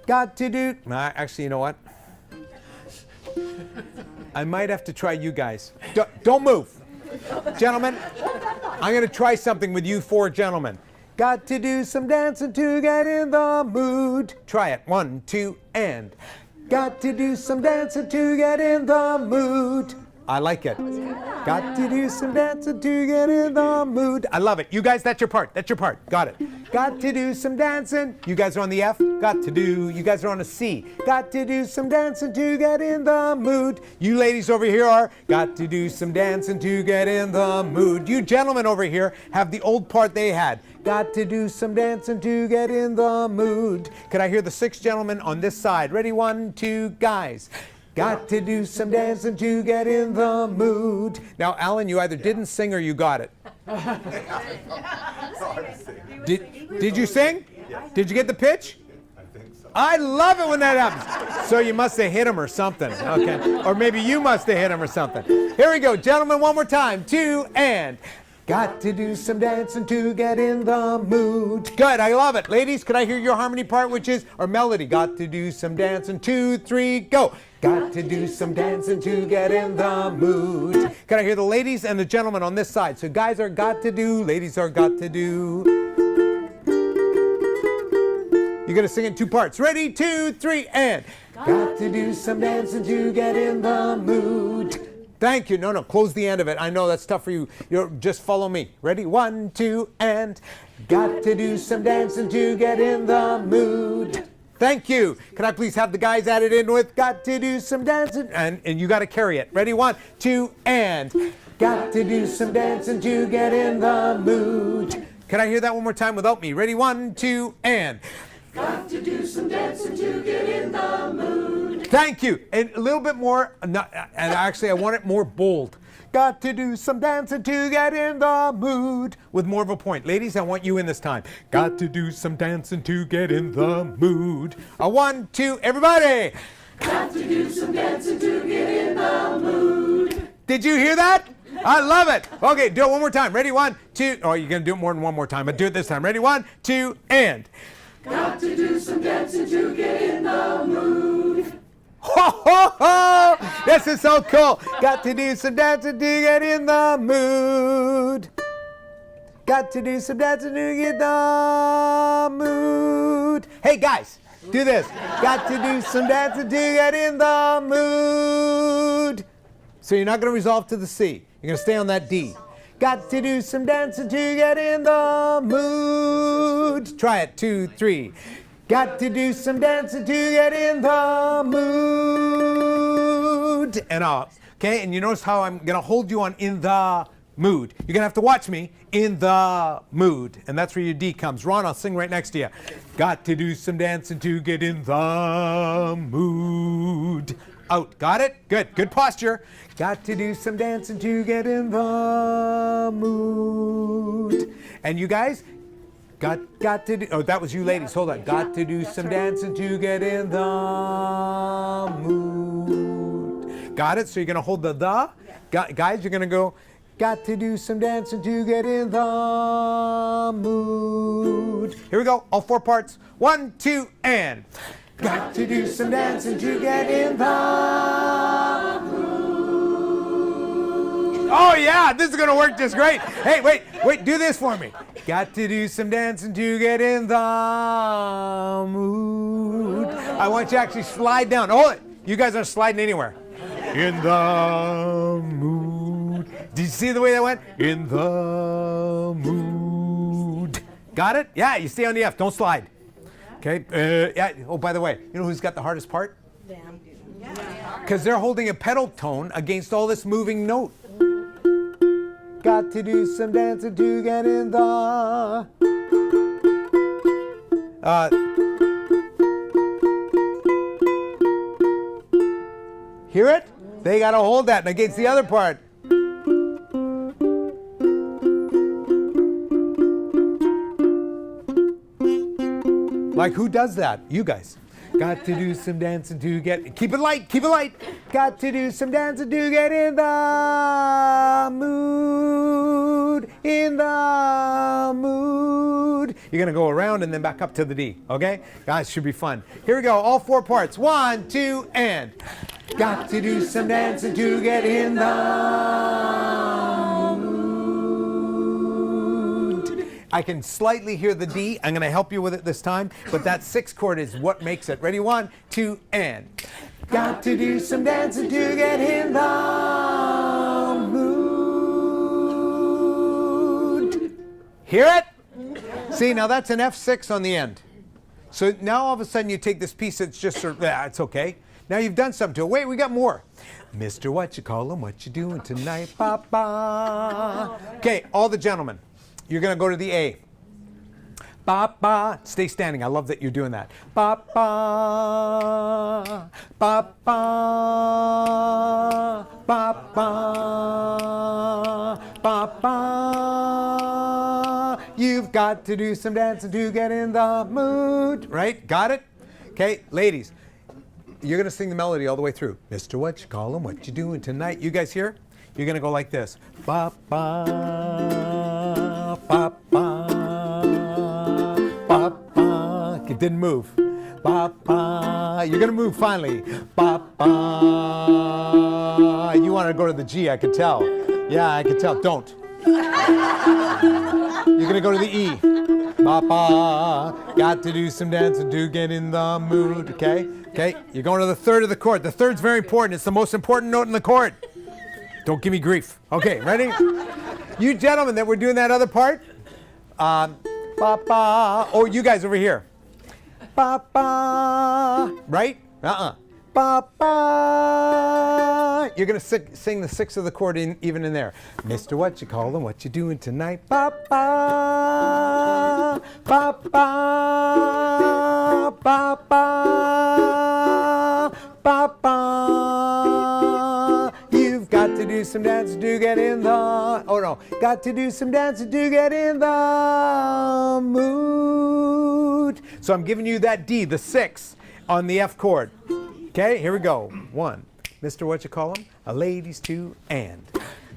Got to do. Actually, you know what? I might have to try you guys. Don't move. Gentlemen, I'm going to try something with you 4 gentlemen. Got to do some dancing to get in the mood. Try it. 1, 2, and. Got to do some dancing to get in the mood. I like it. Got to do some dancing to get in the mood. I love it. You guys, that's your part. That's your part. Got it. Got to do some dancing. You guys are on the F. Got to do. You guys are on a C. Got to do some dancing to get in the mood. You ladies over here are got to do some dancing to get in the mood. You gentlemen over here have the old part they had. Got to do some dancing to get in the mood. Could I hear the 6 gentlemen on this side? Ready? 1, 2, guys. Got to do some dancing to get in the mood. Now, Alan, you either didn't sing or you got it. Did you sing? Did you get the pitch? I think so. I love it when that happens. So you must have hit him or something. Okay. Or maybe you must have hit him or something. Here we go. Gentlemen, one more time. 2, and. Got to do some dancing to get in the mood. Good, I love it. Ladies, could I hear your harmony part, which is, or melody? Got to do some dancing. 2, 3, go. Got to do some dancing to get in the mood. Can I hear the ladies and the gentlemen on this side? So guys are got to do, ladies are got to do. You're going to sing it in 2 parts. Ready, 2, 3, and. Got to do some dancing to get in the mood. Thank you. No, close the end of it. I know that's tough for you. Just follow me. Ready, 1, 2, and. Got to do some dancing to get in the mood. Thank you. Can I please have the guys add it in with got to do some dancing? And you got to carry it. Ready, 1, 2, and. Got to do some dancing to get in the mood. Can I hear that one more time without me? Ready, 1, 2, and. Got to do some dancing to get in the mood. Thank you. And a little bit more, and actually I want it more bold. Got to do some dancing to get in the mood. With more of a point. Ladies, I want you in this time. Got to do some dancing to get in the mood. 1, 2, everybody. Got to do some dancing to get in the mood. Did you hear that? I love it. Okay, do it one more time. Ready, 1, 2. Oh, you're going to do it more than one more time, but do it this time. Ready, 1, 2, and. Got to do some dancing to get in the mood. Ho, ho, ho! This is so cool. Got to do some dancing to get in the mood. Got to do some dancing to get in the mood. Hey, guys, do this. Got to do some dancing to get in the mood. So you're not going to resolve to the C. You're going to stay on that D. Got to do some dancing to get in the mood. Try it. 2, 3. Got to do some dancing to get in the mood. And off. Okay, and you notice how I'm going to hold you on in the mood. You're going to have to watch me in the mood. And that's where your D comes. Ron, I'll sing right next to you. Got to do some dancing to get in the mood. Out. Got it? Good. Good posture. Got to do some dancing to get in the mood. And you guys, got to do, oh, that was you ladies. Hold on. Got to do some dancing to get in the mood. Got it? So you're going to hold the. Guys, you're going to go, got to do some dancing to get in the mood. Here we go. All 4 parts. 1, 2, and. Got to do some dancing to get in the mood. Oh yeah, this is gonna work just great. Hey, wait, do this for me. Got to do some dancing to get in the mood. I want you to actually slide down. Hold it. You guys aren't sliding anywhere. In the mood. Did you see the way that went? In the mood. Got it? Yeah, you stay on the F. Don't slide. Okay. Yeah. Oh, by the way, you know who's got the hardest part? Them. Because they're holding a pedal tone against all this moving note. Got to do some dancing to get in the. Hear it? They got to hold that against the other part. Like who does that? You guys. Got to do some dancing to get. Keep it light. Keep it light. Got to do some dancing to get in the mood. In the mood. You're gonna go around and then back up to the D. Okay, guys, should be fun. Here we go. All 4 parts. 1, 2, and. Got to do some dancing to get in the mood. I can slightly hear the D. I'm going to help you with it this time. But that 6th chord is what makes it. Ready? 1, 2, and. Got to do some dancing to get in the mood. Hear it? See, now that's an F6 on the end. So now all of a sudden you take this piece that's just sort of, it's okay. Now you've done something to it. Wait, we got more. Mr. What you call him, what you doing tonight, Papa? Okay, all the gentlemen. You're going to go to the A. Papa. Stay standing. I love that you're doing that. Papa. Papa. Papa. Papa. You've got to do some dancing to get in the mood. Right? Got it? Okay, ladies. You're going to sing the melody all the way through. Mr. What you call him, what you doing tonight? You guys here? You're going to go like this. Ba ba ba ba ba ba. It didn't move. Ba ba. You're going to move finally. Ba ba. You want to go to the G, I could tell. Yeah, I could tell. Don't. You're going to go to the E. Papa. Got to do some dancing to get in the mood. Okay? Okay, you're going to the third of the chord. The third's very important. It's the most important note in the chord. Don't give me grief. Okay, ready? You gentlemen that were doing that other part. Papa. Oh, you guys over here. Papa. Right? Papa. You're going to sing the sixth of the chord even in there. Mr. What you call him? What you doing tonight? Papa. Papa. Papa. Papa. You've got to do some dancing to get in the... Oh, no. Got to do some dancing to get in the mood. So I'm giving you that D, the sixth, on the F chord. Okay, here we go. One. Mr. What you call him? A ladies two and.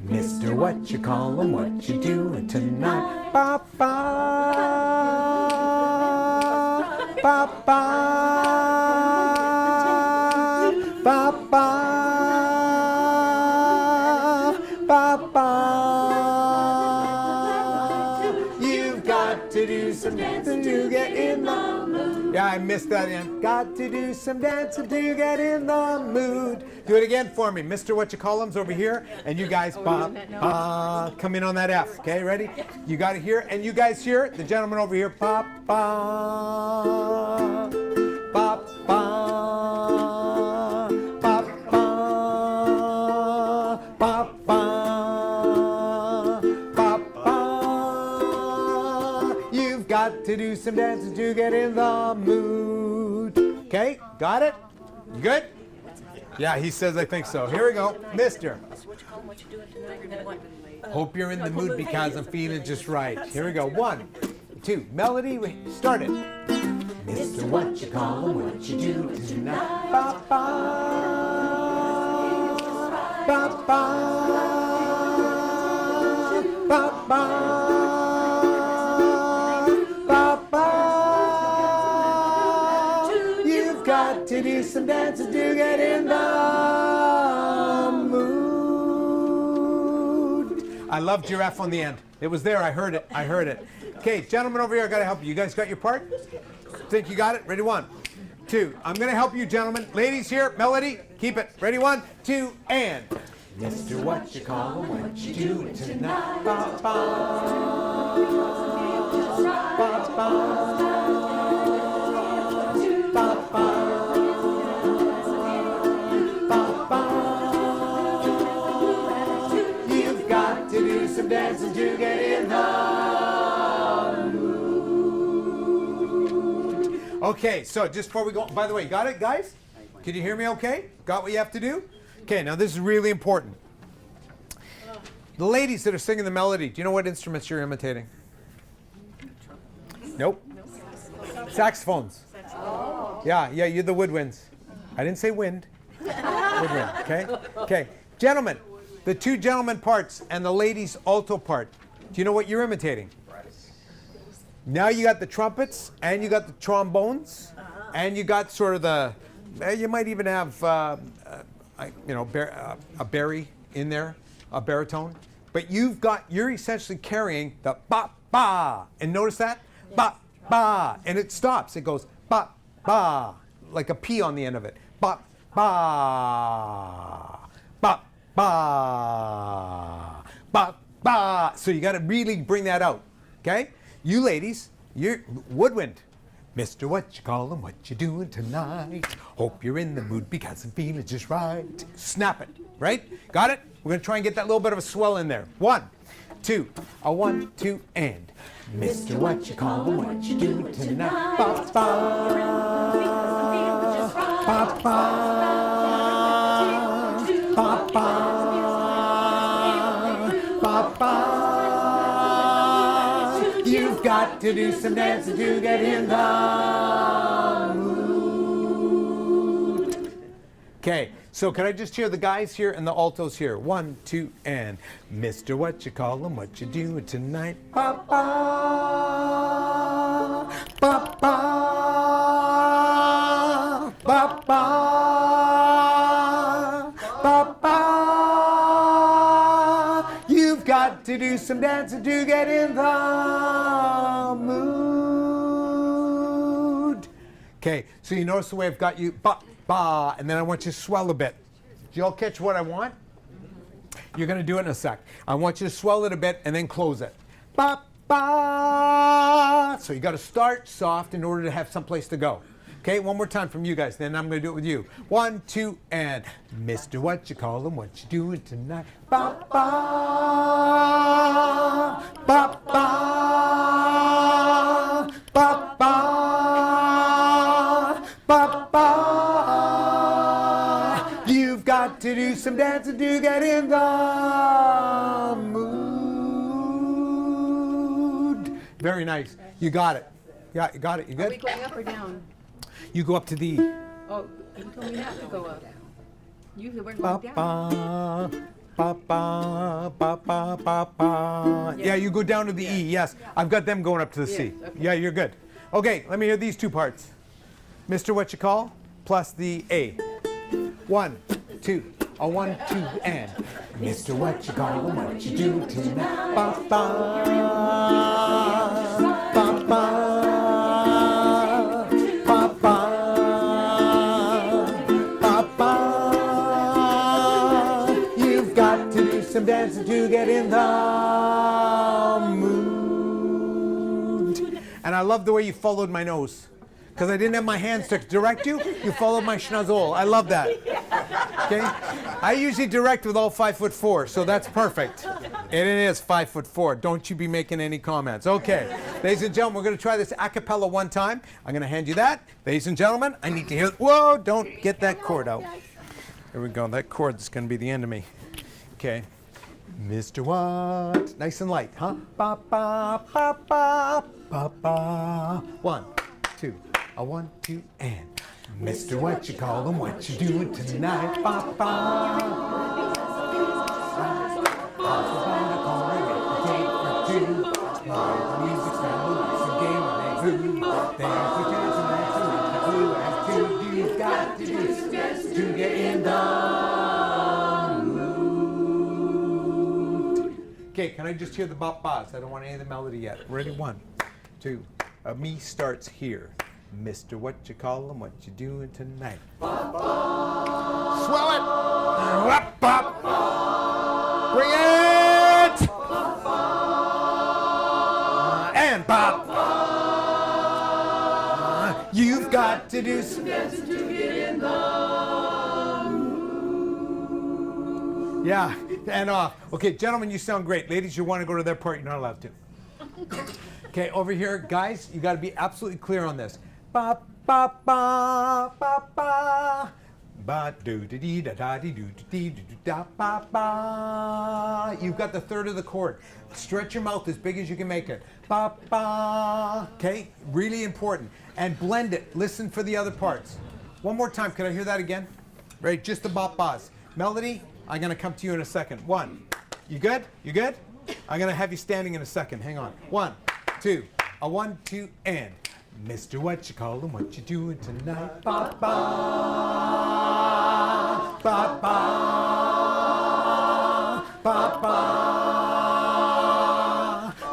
Mr. What you call him? What you doing tonight? Papa. Papa. Papa. Papa. You've got to do some dancing to get in the mood. Yeah, I missed that in. Got to do some dancing to get in the mood. Do it again for me. Mr. What you call him's over here, and you guys come in on that F. Okay, ready? You got it here, and you guys here. The gentleman over here, Papa, Papa, Papa, Papa, Papa. You've got to do some dancing to get in the mood. Okay, got it? You good? Yeah, he says I think so. Here we go. Mister. Hope you're in the mood because I'm feeling just right. Here we go. 1, 2. Melody, start it. Mr. What you call him, what you do tonight? Papa. Papa. Papa. Papa. You've got to do some dancing to get in the mood. I loved your F on the end. It was there. I heard it. I heard it. Okay, gentlemen over here, I got to help you. You guys got your part? Think you got it? Ready? 1, 2. I'm going to help you, gentlemen. Ladies here, Melody, keep it. Ready? 1, 2, and. Mr. What you call him, what you doing tonight? Papa. Papa. Papa. Papa. You've got to do some dancing to get in the mood. Okay, so just before we go, by the way, got it, guys? Can you hear me okay? Got what you have to do? Okay, now this is really important. The ladies that are singing the melody, do you know what instruments you're imitating? Nope. Saxophones. Yeah, you're the woodwinds. I didn't say wind. Woodwind, okay? Okay. Gentlemen, the two gentlemen parts and the ladies alto part, do you know what you're imitating? Now you got the trumpets and you got the trombones and you got sort of the, you might even have, a berry in there, a baritone. But you're essentially carrying the ba ba, and notice that ba ba, and it stops. It goes ba ba, like a P on the end of it. Ba ba, ba ba, ba ba. So you got to really bring that out, okay? You ladies, you're woodwind. Mr. What you call him, what you doing tonight? Hope you're in the mood because I'm feeling just right. Snap it, right? Got it? We're going to try and get that little bit of a swell in there. 1, 2, a 1, 2, and. Mr. What you call him, what you doing tonight? Ba ba, ba ba, ba ba, ba ba. You've got to do some dancing to get in the mood. Okay, so can I just hear the guys here and the altos here? 1, 2, and. Mr. What you call him, what you doing tonight? Ba ba, ba ba, ba ba, ba ba. You've got to do some dancing to get in the mood. Okay, so you notice the way I've got you, ba, ba, and then I want you to swell a bit. Do you all catch what I want? You're going to do it in a sec. I want you to swell it a bit and then close it. Ba, ba. So you got to start soft in order to have someplace to go. Okay, one more time from you guys, then I'm going to do it with you. 1, 2, and Mr. What you call him, what you doing tonight? Ba, ba, ba, ba, ba, ba, ba, ba. You've got to do some dancing to get in the mood. Very nice. You got it. Yeah, you got it. You Are we good? going up or down? You go up to the Oh, you told me not to go up. You said we're ba going down. ba ba ba ba ba ba. Yeah, you go down to the E. Yes, I've got them going up to the C. Yes, okay. Yeah, you're good. Okay, let me hear these two parts. Mr. What you call plus the A. 1, 2, a 1, 2, and Mr. What you call and what you do tonight. Ba ba ba ba. Some dancing to get in the mood. And I love the way you followed my nose. Because I didn't have my hands to direct you, you followed my schnozzle. I love that. Okay? I usually direct with all 5'4", so that's perfect. And it is 5'4". Don't you be making any comments. Okay. Ladies and gentlemen, we're going to try this a cappella one time. I'm going to hand you that. Ladies and gentlemen, I need to hear. Whoa, don't get that chord out. There we go. That chord's going to be the end of me. Okay. Mr. What? Nice and light, huh? Ba ba ba ba ba ba. 1, 2, a 1, 2, and Mr. What you call him? What you doing tonight? Ba ba. You've got to do to get in the. Okay, can I just hear the bop bas? I don't want any of the melody yet. Ready? 1, 2. Me starts here. Mr. What you call him? What you doing tonight? Bop, bop. Swell it. Bop, bop. Bring it. Bop, bop. And bop. You've got to do some dancing to get in the. Yeah, and off. Okay, gentlemen, you sound great. Ladies, you want to go to their part, you're not allowed to. Okay, over here, guys, you got to be absolutely clear on this. Ba ba ba ba ba. Ba do do dee da da dee do dee do da ba ba. You've got the third of the chord. Stretch your mouth as big as you can make it. Ba ba. Okay, really important. And blend it. Listen for the other parts. One more time. Can I hear that again? Right, just the bop bas. Melody. I'm going to come to you in a second. 1. You good? You good? I'm going to have you standing in a second. Hang on. 1, 2. A 1, 2, and Mr. What you call him? What you doing tonight? Ba ba ba ba ba ba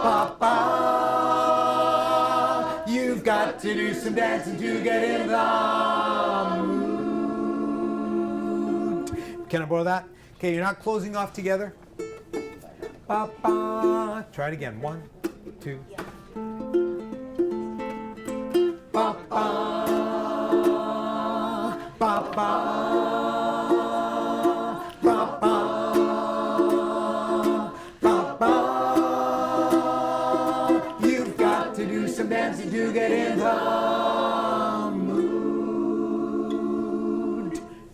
ba ba. You've got to do some dancing to get in the mood. Can I borrow that? Okay, you're not closing off together. Ba, ba. Try it again. 1, 2. Ba, ba. Ba, ba. Ba, ba. Ba, ba. You've got to do some dancing to get in the mood.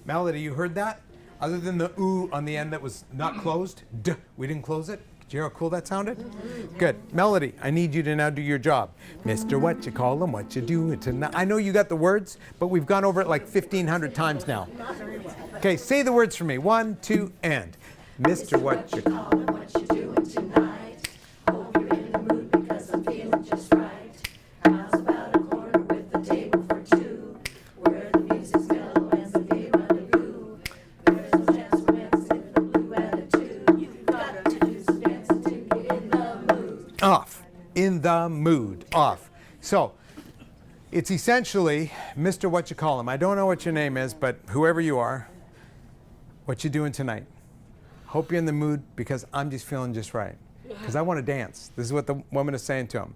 Melody, you heard that? Other than the ooh on the end that was not closed, duh, we didn't close it. Did you hear how cool that sounded? Good. Melody, I need you to now do your job. Mr. What you call him, what you doing tonight? I know you got the words, but we've gone over it like 1,500 times now. Okay, say the words for me. 1, 2, and Mr. What you call him, what you doing tonight? Hope you're in the mood because I'm feeling just right. House about a corner with a table for two, where the music's mellow and the gay rendezvous. There's a chance for dancing in the blue attitude. You've got to do some dancing to get in the mood. Off. In the mood. Off. So, It's essentially, Mr. What you call him. I don't know what your name is, but whoever you are, what you doing tonight? Hope you're in the mood because I'm just feeling just right. Because I want to dance. This is what the woman is saying to him.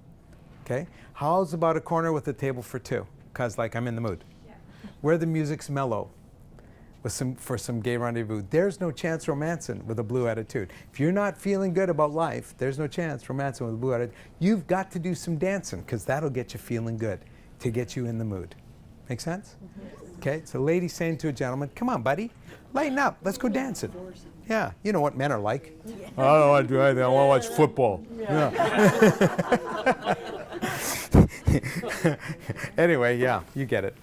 Okay? How's about a corner with a table for two? Because like I'm in the mood. Yeah. Where the music's mellow for some gay rendezvous. There's no chance romancing with a blue attitude. If you're not feeling good about life, there's no chance romancing with a blue attitude. You've got to do some dancing because that'll get you feeling good to get you in the mood. Make sense? Okay, it's a lady saying to a gentleman, come on, buddy, lighten up. Let's go dancing. Yeah, you know what men are like. I don't want to do anything. I want to watch football. Yeah. Anyway, yeah, you get it.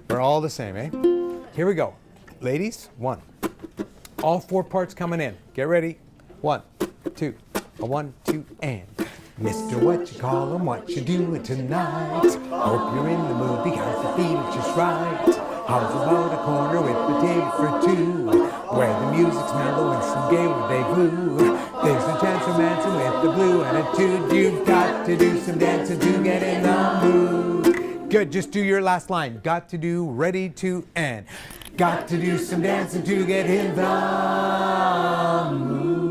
We're all the same, eh? Here we go. Ladies, 1. All 4 parts coming in. Get ready. 1, 2, 1, 2, and. Mr. What you call him, what you doing tonight? Hope you're in the mood because the feeling's just right. How's about a corner with a table for two? Where the music's mellow and some gay rendezvous. There's no chance romancing with the blue attitude. You've got to do some dancing to get in the mood. Good, just do your last line. Got to do, ready to, and. Got to do some dancing to get in the mood.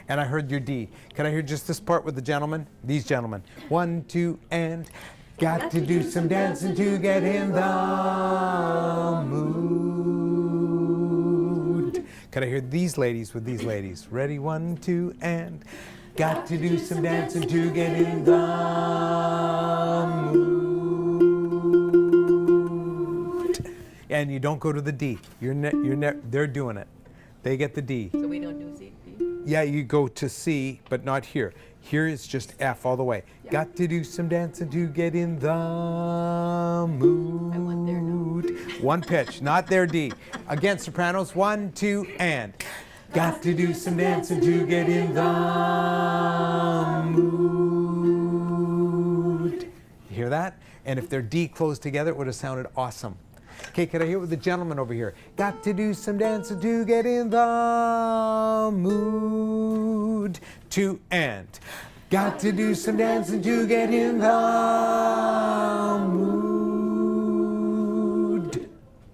And I heard your D. Can I hear just this part with the gentlemen? These gentlemen. 1, 2, and. Got to do some dancing to get in the mood. Can I hear these ladies with these ladies? Ready? 1, 2, and. Got to do some dancing to get in the mood. And you don't go to the D. They're doing it. They get the D. So we don't do C, D? Yeah, you go to C, but not here. Here is just F all the way. Yeah. Got to do some dancing to get in the mood. I want their note. 1 pitch, not their D. Again, sopranos, 1, 2, and. Got to do some dancing to get in the mood. You hear that? And if they're D closed together, it would have sounded awesome. Okay, can I hear it with the gentleman over here? Got to do some dancing to get in the mood. 2 and. Got to do some dancing to get in the mood.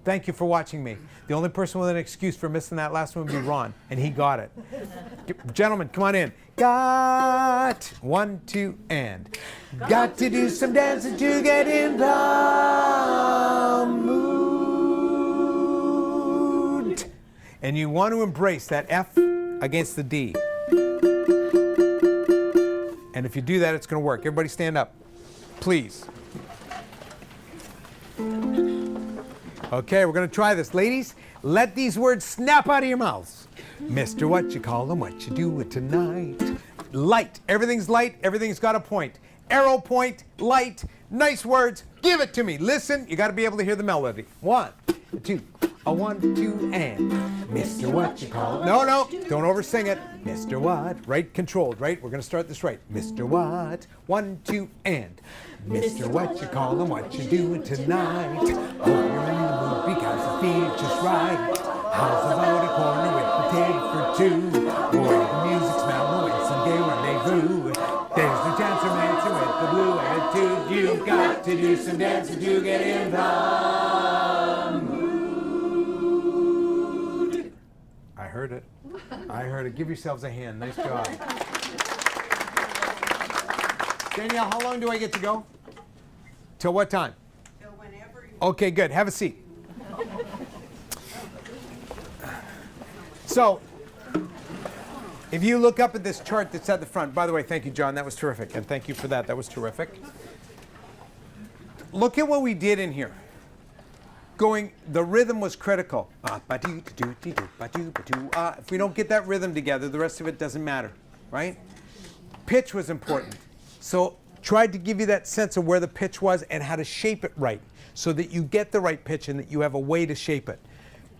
Thank you for watching me. The only person with an excuse for missing that last one would be Ron, and he got it. Gentlemen, come on in. Got. 1, 2, and. Got to do some dancing to get in the mood. And you want to embrace that F against the D. And if you do that, it's going to work. Everybody stand up, please. Okay, we're going to try this. Ladies, let these words snap out of your mouths. Mr. What you call him, what you doing tonight? Light. Everything's light. Everything's got a point. Arrow point, light, nice words. Give it to me. Listen, you got to be able to hear the melody. 1, 2, 1, 2, and. Mr. What you call him? No, don't oversing it. Mr. What? Right, controlled, right? We're going to start this right. Mr. What? 1, 2, and. Mr. What you call him, what you doing tonight? Hope you're in the mood because the feel's just right. How's about a corner with a table for two? Where the music's mellow and some gay rendezvous. There's no chance of romancing with the blue attitude. You've got to do some dancing to get in the mood. I heard it. I heard it. Give yourselves a hand. Nice job. Danielle, how long do I get to go? Till what time? Till whenever you... Okay, good. Have a seat. So, if you look up at this chart that's at the front, by the way, thank you, John, that was terrific, and thank you for that, that was terrific. Look at what we did in here. The rhythm was critical. If we don't get that rhythm together, the rest of it doesn't matter, right? Pitch was important. So, tried to give you that sense of where the pitch was and how to shape it right so that you get the right pitch and that you have a way to shape it.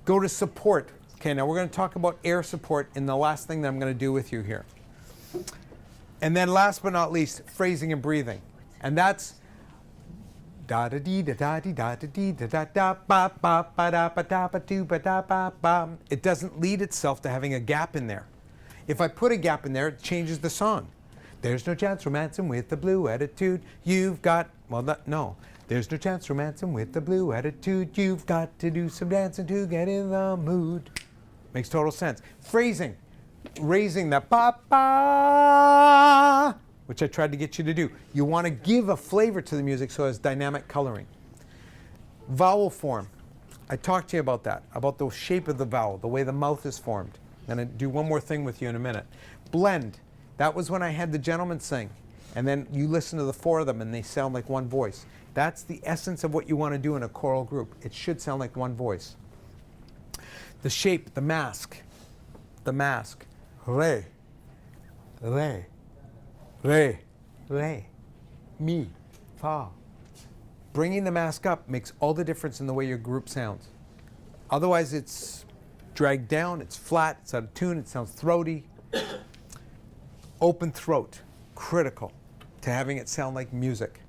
Go to support. Okay, now we're going to talk about air support in the last thing that I'm going to do with you here. And then last but not least, phrasing and breathing. And that's da da dee da da dee da da dee da da da ba ba ba da ba da ba do ba da ba ba. It doesn't lead itself to having a gap in there. If I put a gap in there, it changes the song. There's no chance romancing with the blue attitude. You've got, well, no. There's no chance romancing with the blue attitude. You've got to do some dancing to get in the mood. Makes total sense. Phrasing. Raising the ba-ba, which I tried to get you to do. You want to give a flavor to the music so it has dynamic coloring. Vowel form. I talked to you about that, about the shape of the vowel, the way the mouth is formed. I'm going to do one more thing with you in a minute. Blend. That was when I had the gentleman sing. And then you listen to the four of them and they sound like one voice. That's the essence of what you want to do in a choral group. It should sound like one voice. The shape, the mask. The mask. Re, re, re, re, mi, fa. Bringing the mask up makes all the difference in the way your group sounds. Otherwise, it's dragged down, it's flat, it's out of tune, it sounds throaty. Open throat, critical to having it sound like music.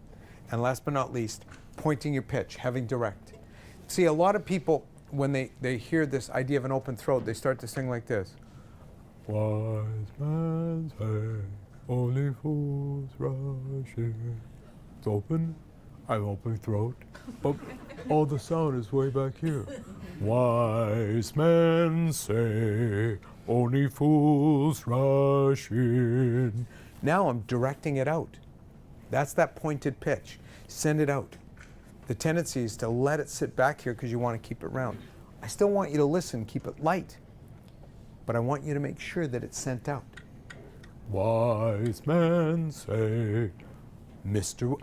And last but not least, pointing your pitch, having direct. See, a lot of people, when they hear this idea of an open throat, they start to sing like this. Wise men say, only fools rush in. It's open, I have open throat, but all the sound is way back here. Wise men say, only fools rush in. Now I'm directing it out. That's that pointed pitch. Send it out. The tendency is to let it sit back here because you want to keep it round. I still want you to listen, keep it light. But I want you to make sure that it's sent out. Wise men say, Mr.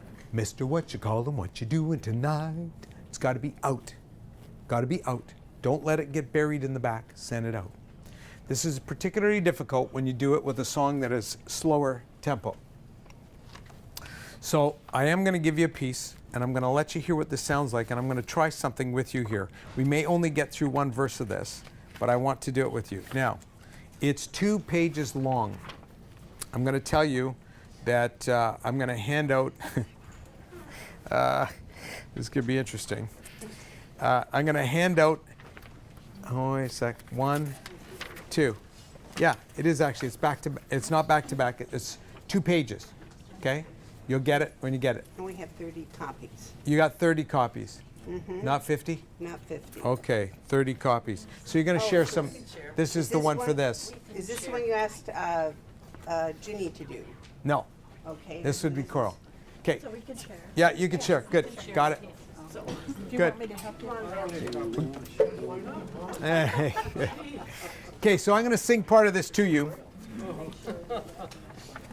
What you call them, what you doing tonight? It's got to be out. Got to be out. Don't let it get buried in the back. Send it out. This is particularly difficult when you do it with a song that is slower tempo. So I am going to give you a piece, and I'm going to let you hear what this sounds like, and I'm going to try something with you here. We may only get through one verse of this, but I want to do it with you. Now, it's 2 pages long. I'm going to tell you that I'm going to hand out, this could be interesting. I'm going to hand out, oh, wait a sec, 1, 2. Yeah, it is actually, it's not back to back, it's 2 pages, okay? You'll get it when you get it. And we have 30 copies. You got 30 copies. Mm-hmm. Not 50? Not 50. Okay, 30 copies. So you're going to share some. This is the one for this. Is this the one you asked Ginny to do? No, Okay. this would be Coral. Okay. So we can share. Yeah, you can share. Good. Got it. Do you Good. want me to help you? Okay, so I'm going to sing part of this to you.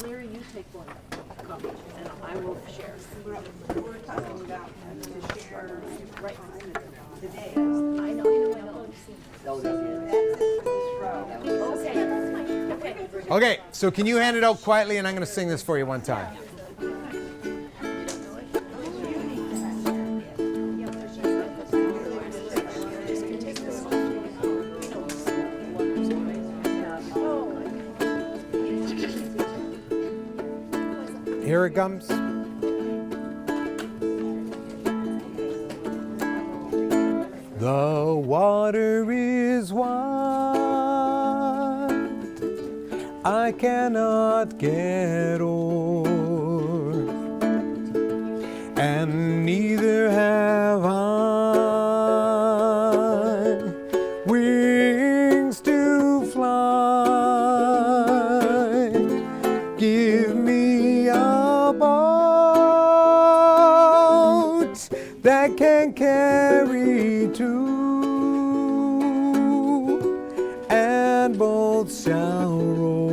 Larry, you take one copy and I will share. We're talking about to share Right. today. I know. That's it for this row. Okay, that's fine. Okay. Okay, so can you hand it out quietly, and I'm going to sing this for you one time. Here it comes. The water is wide, I cannot get o'er, and neither have I wings to fly. Give me a boat that can carry two, and both shall row,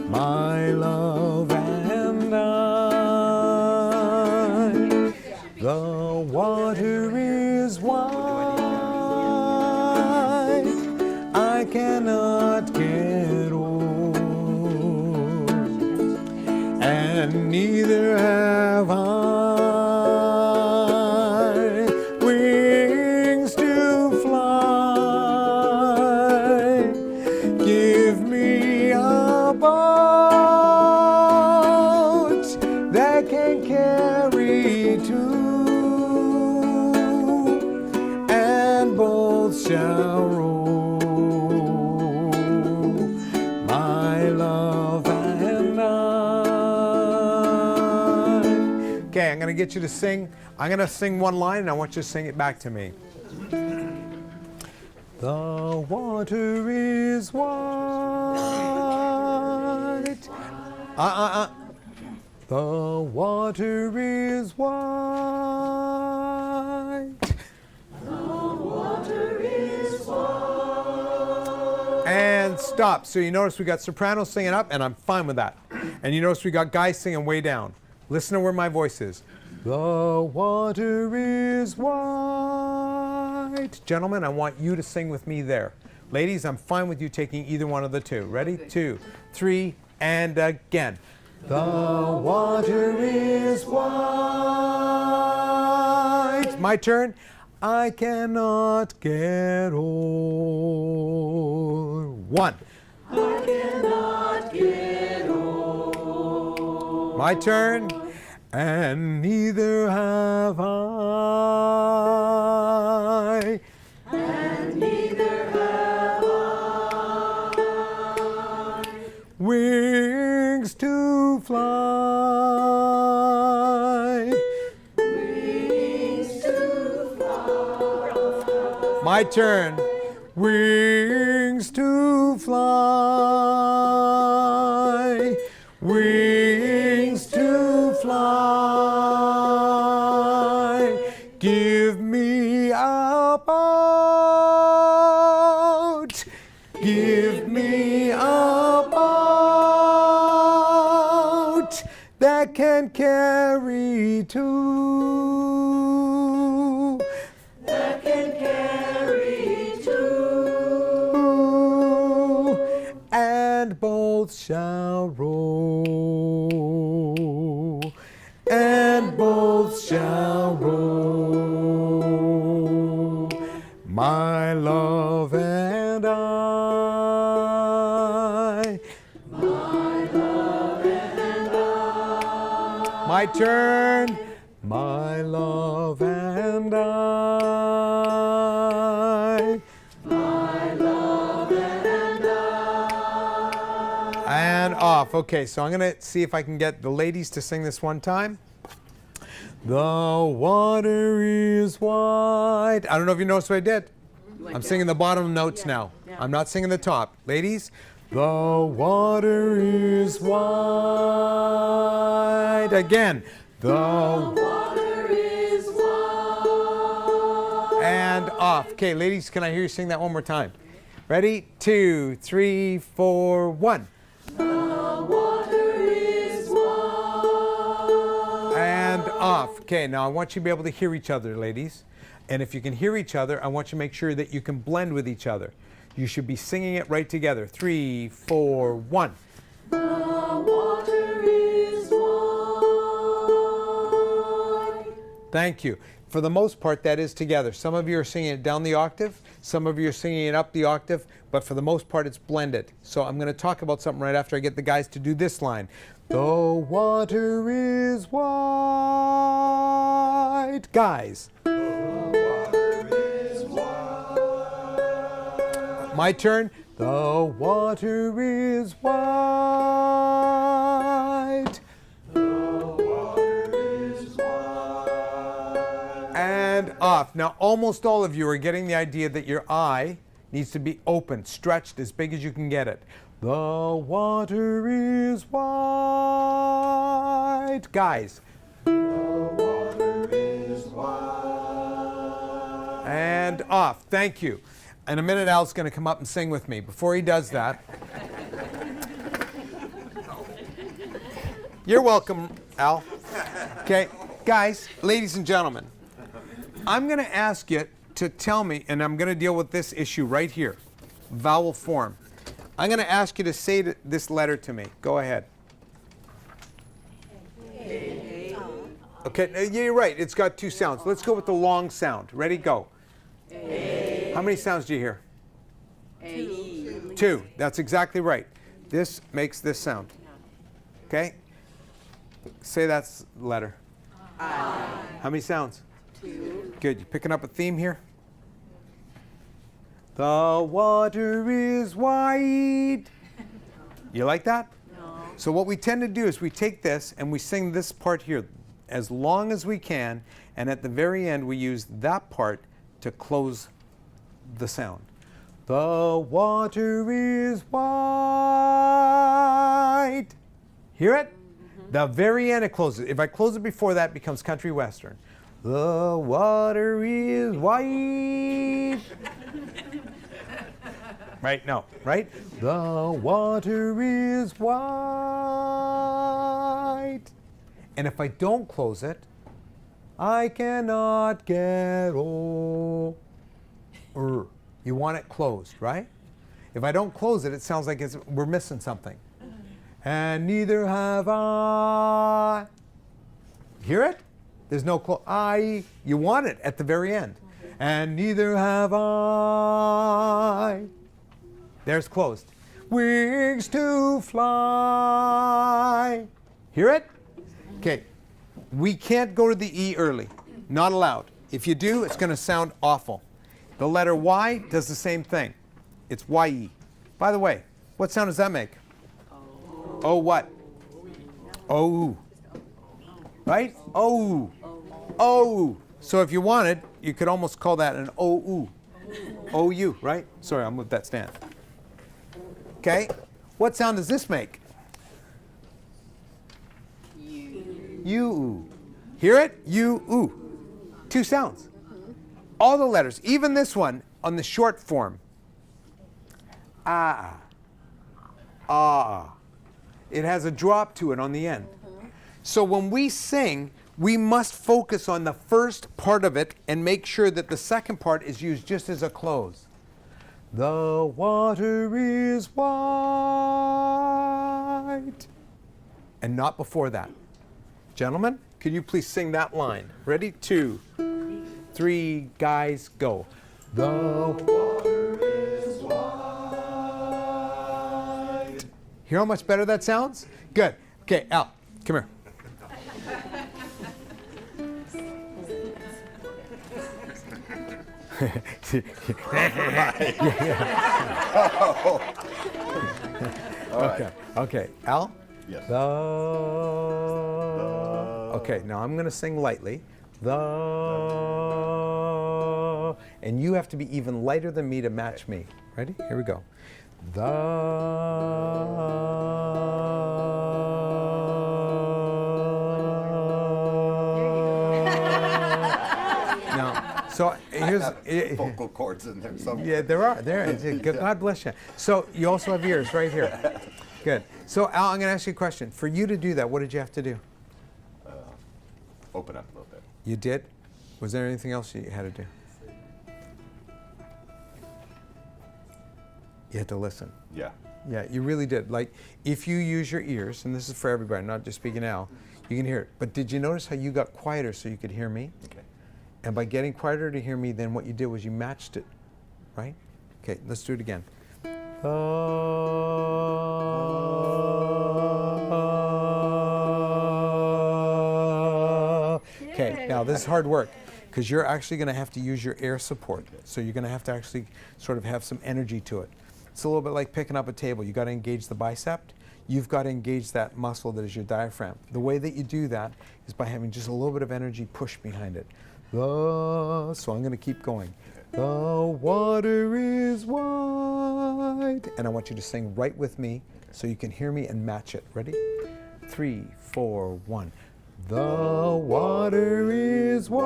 my love and I. The water is wide, I cannot get o'er, and neither have I wings to fly. Give me a boat that can carry two, and both shall row, my love and I. Okay, I'm going to get you to sing. I'm going to sing one line and I want you to sing it back to me. The water is white. The water is white. And stop. So you notice we got sopranos singing up, and I'm fine with that. And you notice we got guys singing way down. Listen to where my voice is. The water is white. Gentlemen, I want you to sing with me there. Ladies, I'm fine with you taking either one of the two. Ready? 2, 3, and again. The water is white. My turn. I cannot get old. 1. I cannot get old. My turn. And neither have I. And neither have I. Wings to fly. Wings to fly. My turn. Wings to fly. Wings to fly. Give me a boat. Give me a boat that can carry two. That can carry two. And both shall row. And both shall row. My love and I. My love and I. My turn. My love and I. My love and I. And off. Okay, so I'm going to see if I can get the ladies to sing this one time. The water is white. I don't know if you noticed what I did. I'm singing the bottom notes now. I'm not singing the top. Ladies, the water is white. Again, the Water is white. and off. Okay, ladies, can I hear you sing that one more time? Ready? 2, 3, 4, 1. The water is white. And off. Okay, now I want you to be able to hear each other, ladies. And if you can hear each other, I want you to make sure that you can blend with each other. You should be singing it right together. 3, 4, 1. The water is white. Thank you. For the most part, that is together. Some of you are singing it down the octave. Some of you are singing it up the octave. But for the most part, it's blended. So I'm going to talk about something right after I get the guys to do this line. The water is white. Guys. My turn. The water is white. And off. Now, almost all of you are getting the idea that your eye needs to be open, stretched as big as you can get it. The water is white. Guys. The water is white. And off. Thank you. In a minute, Al's going to come up and sing with me. Before he does that, you're welcome, Al. Okay, guys, ladies and gentlemen, I'm going to ask you to tell me, and I'm going to deal with this issue right here, vowel form. I'm going to ask you to say this letter to me. Go ahead. Okay, yeah, you're right. It's got two sounds. Let's go with the long sound. Ready? Go. How many sounds do you hear? 2. That's exactly right. This makes this sound. Okay? Say that letter. I. How many sounds? 2. Good. You picking up a theme here? The water is white. You like that? No. So what we tend to do is we take this and we sing this part here as long as we can, and at the very end we use that part to close the sound. The water is white. Hear it? The very end it closes. If I close it before that, it becomes country western. The water is white. Right? No. Right? The water is white. And if I don't close it, I cannot get over. You want it closed, right? If I don't close it, it sounds like we're missing something. And neither have I. Hear it? There's no you want it at the very end. And neither have I. There's closed. Wings to fly. Hear it? Okay. We can't go to the E early. Not allowed. If you do, it's going to sound awful. The letter Y does the same thing. It's Y-E. By the way, what sound does that make? Oh what? Oh. Right? Oh. Oh. So if you wanted, you could almost call that an O-U. O-U, right? Sorry, I'll move that stand. Okay. What sound does this make? You. Hear it? You. Two sounds. All the letters, even this one on the short form. Ah. Ah. It has a drop to it on the end. So when we sing, we must focus on the first part of it and make sure that the second part is used just as a close. The water is white. And not before that. Gentlemen, could you please sing that line? Ready? 2, 3, guys, go. The water is white. Hear how much better that sounds? Good. Okay, Al, come here. Okay. Okay. Al? Yes. Okay, now I'm going to sing lightly. And you have to be even lighter than me to match me. Ready? Here we go. Now, so here's vocal cords in there somewhere. yeah, there are. God bless you. So you also have ears right here. Good. So Al, I'm going to ask you a question. For you to do that, what did you have to do? Open up a little bit. You did? Was there anything else you had to do? You had to listen. Yeah. Yeah, you really did. Like, if you use your ears, and this is for everybody, not just speaking Al, you can hear it. But did you notice how you got quieter so you could hear me? Okay. And by getting quieter to hear me, then what you did was you matched it, right? Okay, let's do it again. Okay, now this is hard work because you're actually going to have to use your air support. So you're going to have to actually sort of have some energy to it. It's a little bit like picking up a table. You've got to engage the bicep. You've got to engage that muscle that is your diaphragm. The way that you do that is by having just a little bit of energy push behind it. So I'm going to keep going. The water is white. And I want you to sing right with me so you can hear me and match it. Ready? 3, 4, 1. The water is white.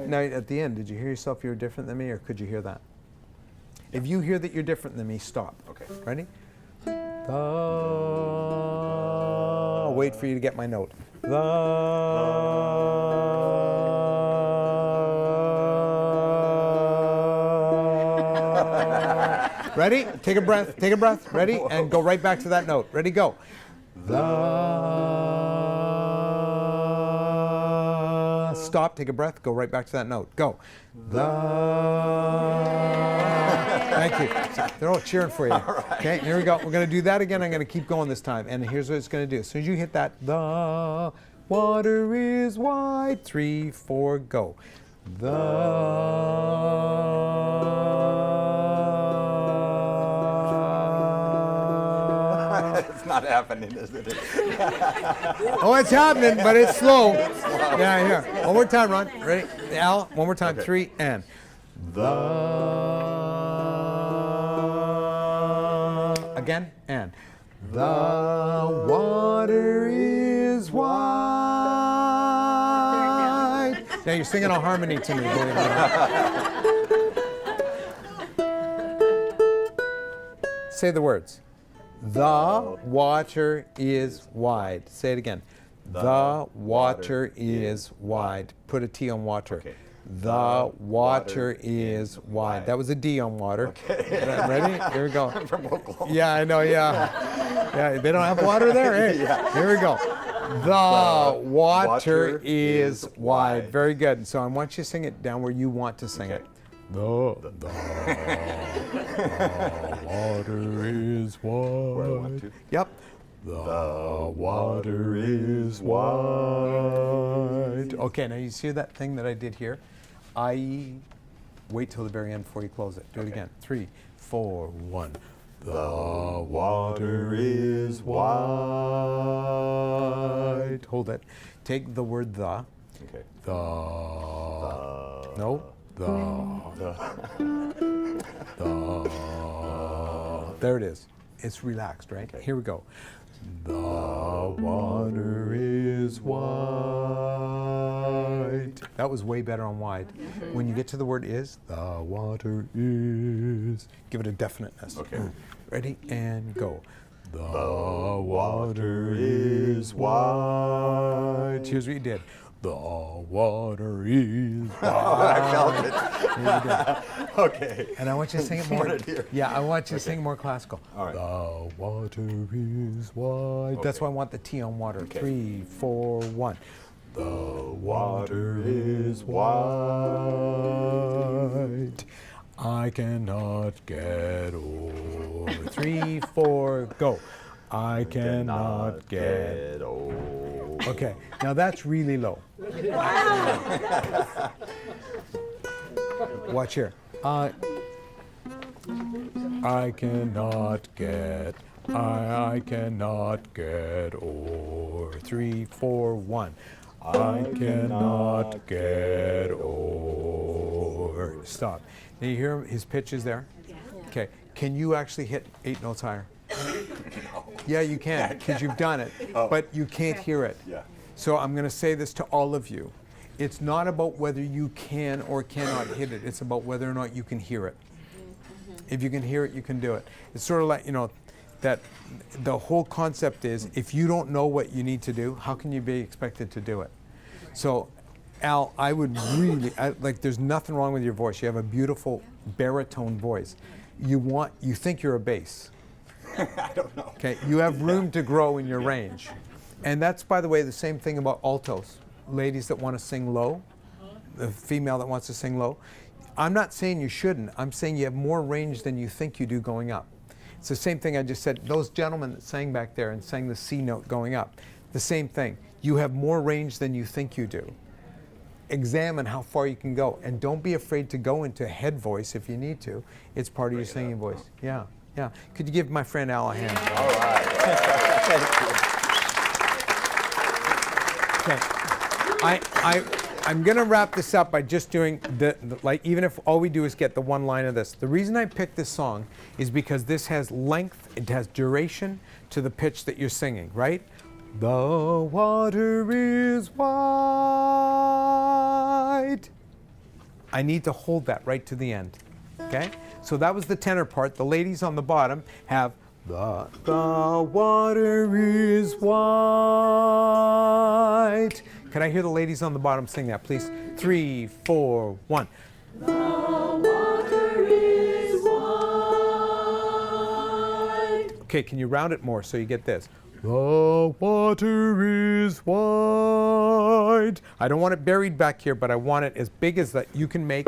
Now at the end, did you hear yourself you were different than me, or could you hear that? If you hear that you're different than me, stop. Okay. Ready? I'll wait for you to get my note. Ready? Take a breath. Take a breath. Ready? And go right back to that note. Ready? Go. Stop. Take a breath. Go right back to that note. Go. Thank you. They're all cheering for you. Okay, here we go. We're going to do that again. I'm going to keep going this time. And here's what it's going to do. As soon as you hit that, the water is white. 3, 4, go. It's not happening, is it? Oh, it's happening, but it's slow. Yeah, here. One more time, Ron. Ready? Al, one more time. Okay. 3 and. Again, and. The water is wide. Now you're singing a harmony to me, believe it or not. Say the words. The water is wide. Say it again. The water is wide. Put a T on water. Okay. The water is wide. That was a D on water. Okay. Ready? Here we go. From Oklahoma. Yeah, I know, yeah. Yeah, they don't have water there? Hey, Yeah. here we go. The water water is is wide. wide. Very good. So I want you to sing it down where you want to sing it. The water is Where I want wide. to. Yep. The water is wide. Okay, now you see that thing that I did here? Wait till the very end before you close it. Do it again. 3, 4, 1. The water is wide. Hold it. Take the word the. Okay. The. No. The. There it is. It's relaxed, right? Okay. Here we go. The water is wide. That was way better on wide. When you get to the word is, the water is. Give it a definiteness. Okay. Ready and go. The water is wide. Here's what you did. The water is wide. I felt it. Okay. And I want you to sing it more. Wanted here. Yeah, I want you to sing more classical. All right. The water is wide. That's Okay. why I want the T on water. Okay. 3, 4, 1. The water is wide. I cannot get over. 3, 4, go. I cannot get. old. Okay, now that's really low. Watch here. I cannot get. I cannot get over. 3, 4, 1. I cannot get over. Stop. Now you hear his pitches there? Okay. Can you actually hit 8 notes higher? Yeah, you can, because you've done it, but you can't hear it. Yeah. So I'm going to say this to all of you. It's not about whether you can or cannot hit it. It's about whether or not you can hear it. If you can hear it, you can do it. It's sort of like, that the whole concept is if you don't know what you need to do, how can you be expected to do it? So, Al, I would really, there's nothing wrong with your voice. You have a beautiful baritone voice. You think you're a bass. I don't know. Okay, you have room to grow in your range. And that's, by the way, the same thing about altos. Ladies that want to sing low, the female that wants to sing low. I'm not saying you shouldn't. I'm saying you have more range than you think you do going up. It's the same thing I just said. Those gentlemen that sang back there and sang the C note going up, the same thing. You have more range than you think you do. Examine how far you can go. And don't be afraid to go into head voice if you need to. It's part of your singing voice. Yeah, yeah. Could you give my friend Al a hand? All right. Thank you. Okay. I'm going to wrap this up by just doing even if all we do is get the one line of this. The reason I picked this song is because this has length, it has duration to the pitch that you're singing, right? The water is wide. I need to hold that right to the end, okay? So that was the tenor part. The ladies on the bottom have the water is wide. Can I hear the ladies on the bottom sing that, please? 3, 4, 1. The water is wide. Okay, can you round it more so you get this? The water is wide. I don't want it buried back here, but I want it as big as that you can make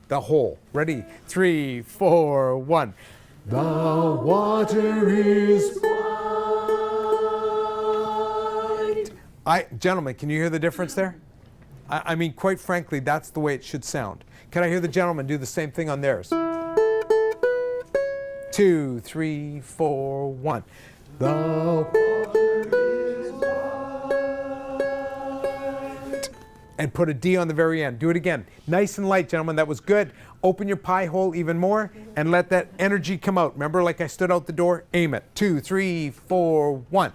the hole. Ready? 3, 4, 1. The water is wide. Gentlemen, can you hear the difference there? I mean, quite frankly, that's the way it should sound. Can I hear the gentlemen do the same thing on theirs? 2, 3, 4, 1. And put a D on the very end. Do it again. Nice and light, gentlemen. That was good. Open your pie hole even more and let that energy come out. Remember, like I stood out the door? Aim it. 2, 3, 4, 1.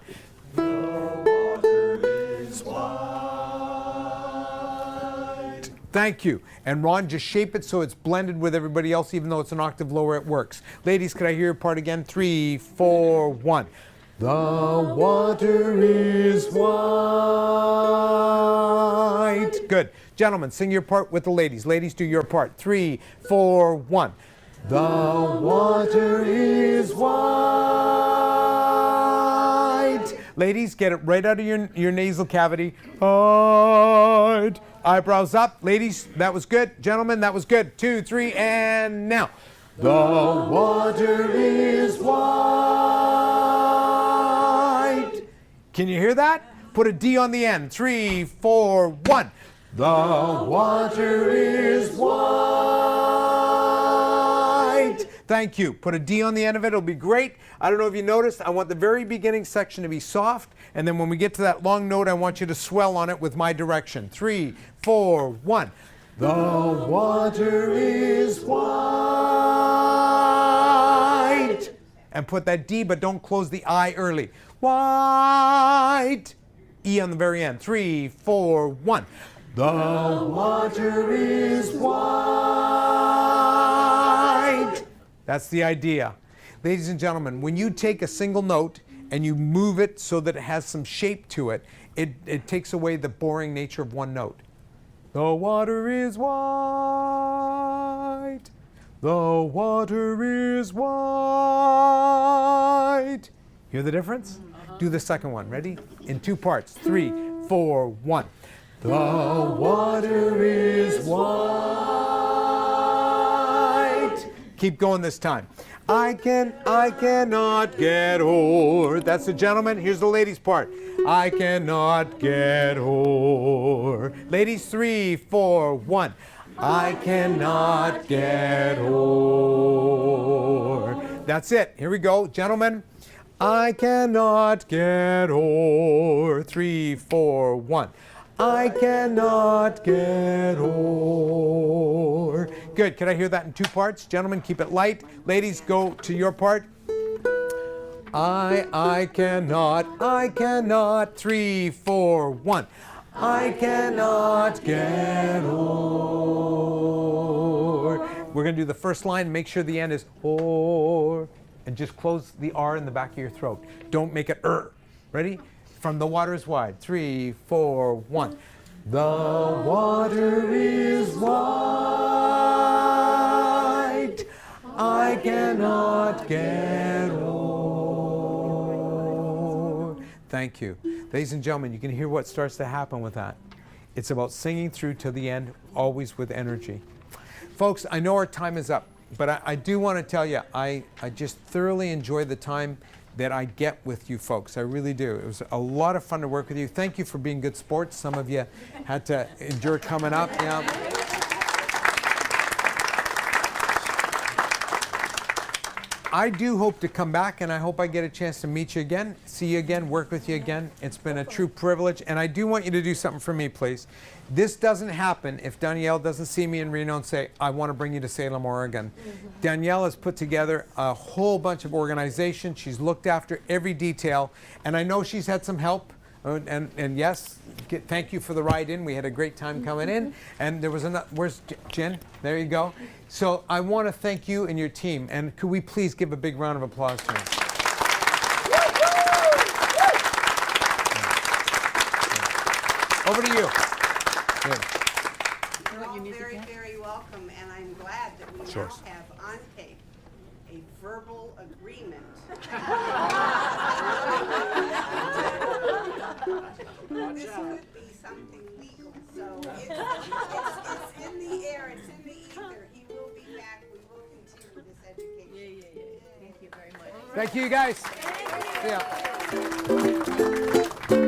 Thank you. And Ron, just shape it so it's blended with everybody else, even though it's an octave lower, it works. Ladies, could I hear your part again? 3, 4, 1. The water is white. Good. Gentlemen, sing your part with the ladies. Ladies, do your part. 3, 4, 1. The water is white. Ladies, get it right out of your nasal cavity. White. Eyebrows up. Ladies, that was good. Gentlemen, that was good. 2, 3, and now. The water is white. Can you hear that? Put a D on the end. 3, 4, 1. The water is white. Thank you. Put a D on the end of it. It'll be great. I don't know if you noticed, I want the very beginning section to be soft, and then when we get to that long note, I want you to swell on it with my direction. 3, 4, 1. The water is white. And put that D, but don't close the I early. White. E on the very end. 3, 4, 1. The water is white. That's the idea. Ladies and gentlemen, when you take a single note and you move it so that it has some shape to it, it takes away the boring nature of one note. The water is white. The water is white. Hear the difference? Do the second one. Ready? In 2 parts. 3, 4, 1. The water is white. Keep going this time. I cannot get o'er. That's the gentleman. Here's the ladies' part. I cannot get o'er. Ladies, 3, 4, 1. I cannot get o'er. That's it. Here we go, gentlemen. I cannot get o'er. 3, 4, 1. I cannot get o'er. Good. Can I hear that in 2 parts? Gentlemen, keep it light. Ladies, go to your part. I cannot. 3, 4, 1. I cannot get o'er. We're going to do the first line. Make sure the end is o'er. And just close the R in the back of your throat. Don't make it Ready? From the water is wide. 3, 4, 1. The water is white. I cannot get o'er. Thank you. Ladies and gentlemen, you can hear what starts to happen with that. It's about singing through to the end, always with energy. Folks, I know our time is up, but I do want to tell you, I just thoroughly enjoy the time that I get with you folks. I really do. It was a lot of fun to work with you. Thank you for being good sports. Some of you had to endure coming up. Yeah. I do hope to come back, and I hope I get a chance to meet you again, see you again, work with you again. It's been a true privilege, and I do want you to do something for me, please. This doesn't happen if Danielle doesn't see me in Reno and say, I want to bring you to Salem, Oregon. Danielle has put together a whole bunch of organizations. She's looked after every detail, and I know she's had some help. And yes, thank you for the ride in. We had a great time coming in. And there was another, where's Jen? There you go. So I want to thank you and your team. And could we please give a big round of applause to them? Over to you. Good. You're all very, very welcome, and I'm glad that we now have on tape a verbal agreement. This could be something legal, so it's in the air, it's in the ether. He will be back. We will continue this education. Thank you very much. Thank you, guys. See ya.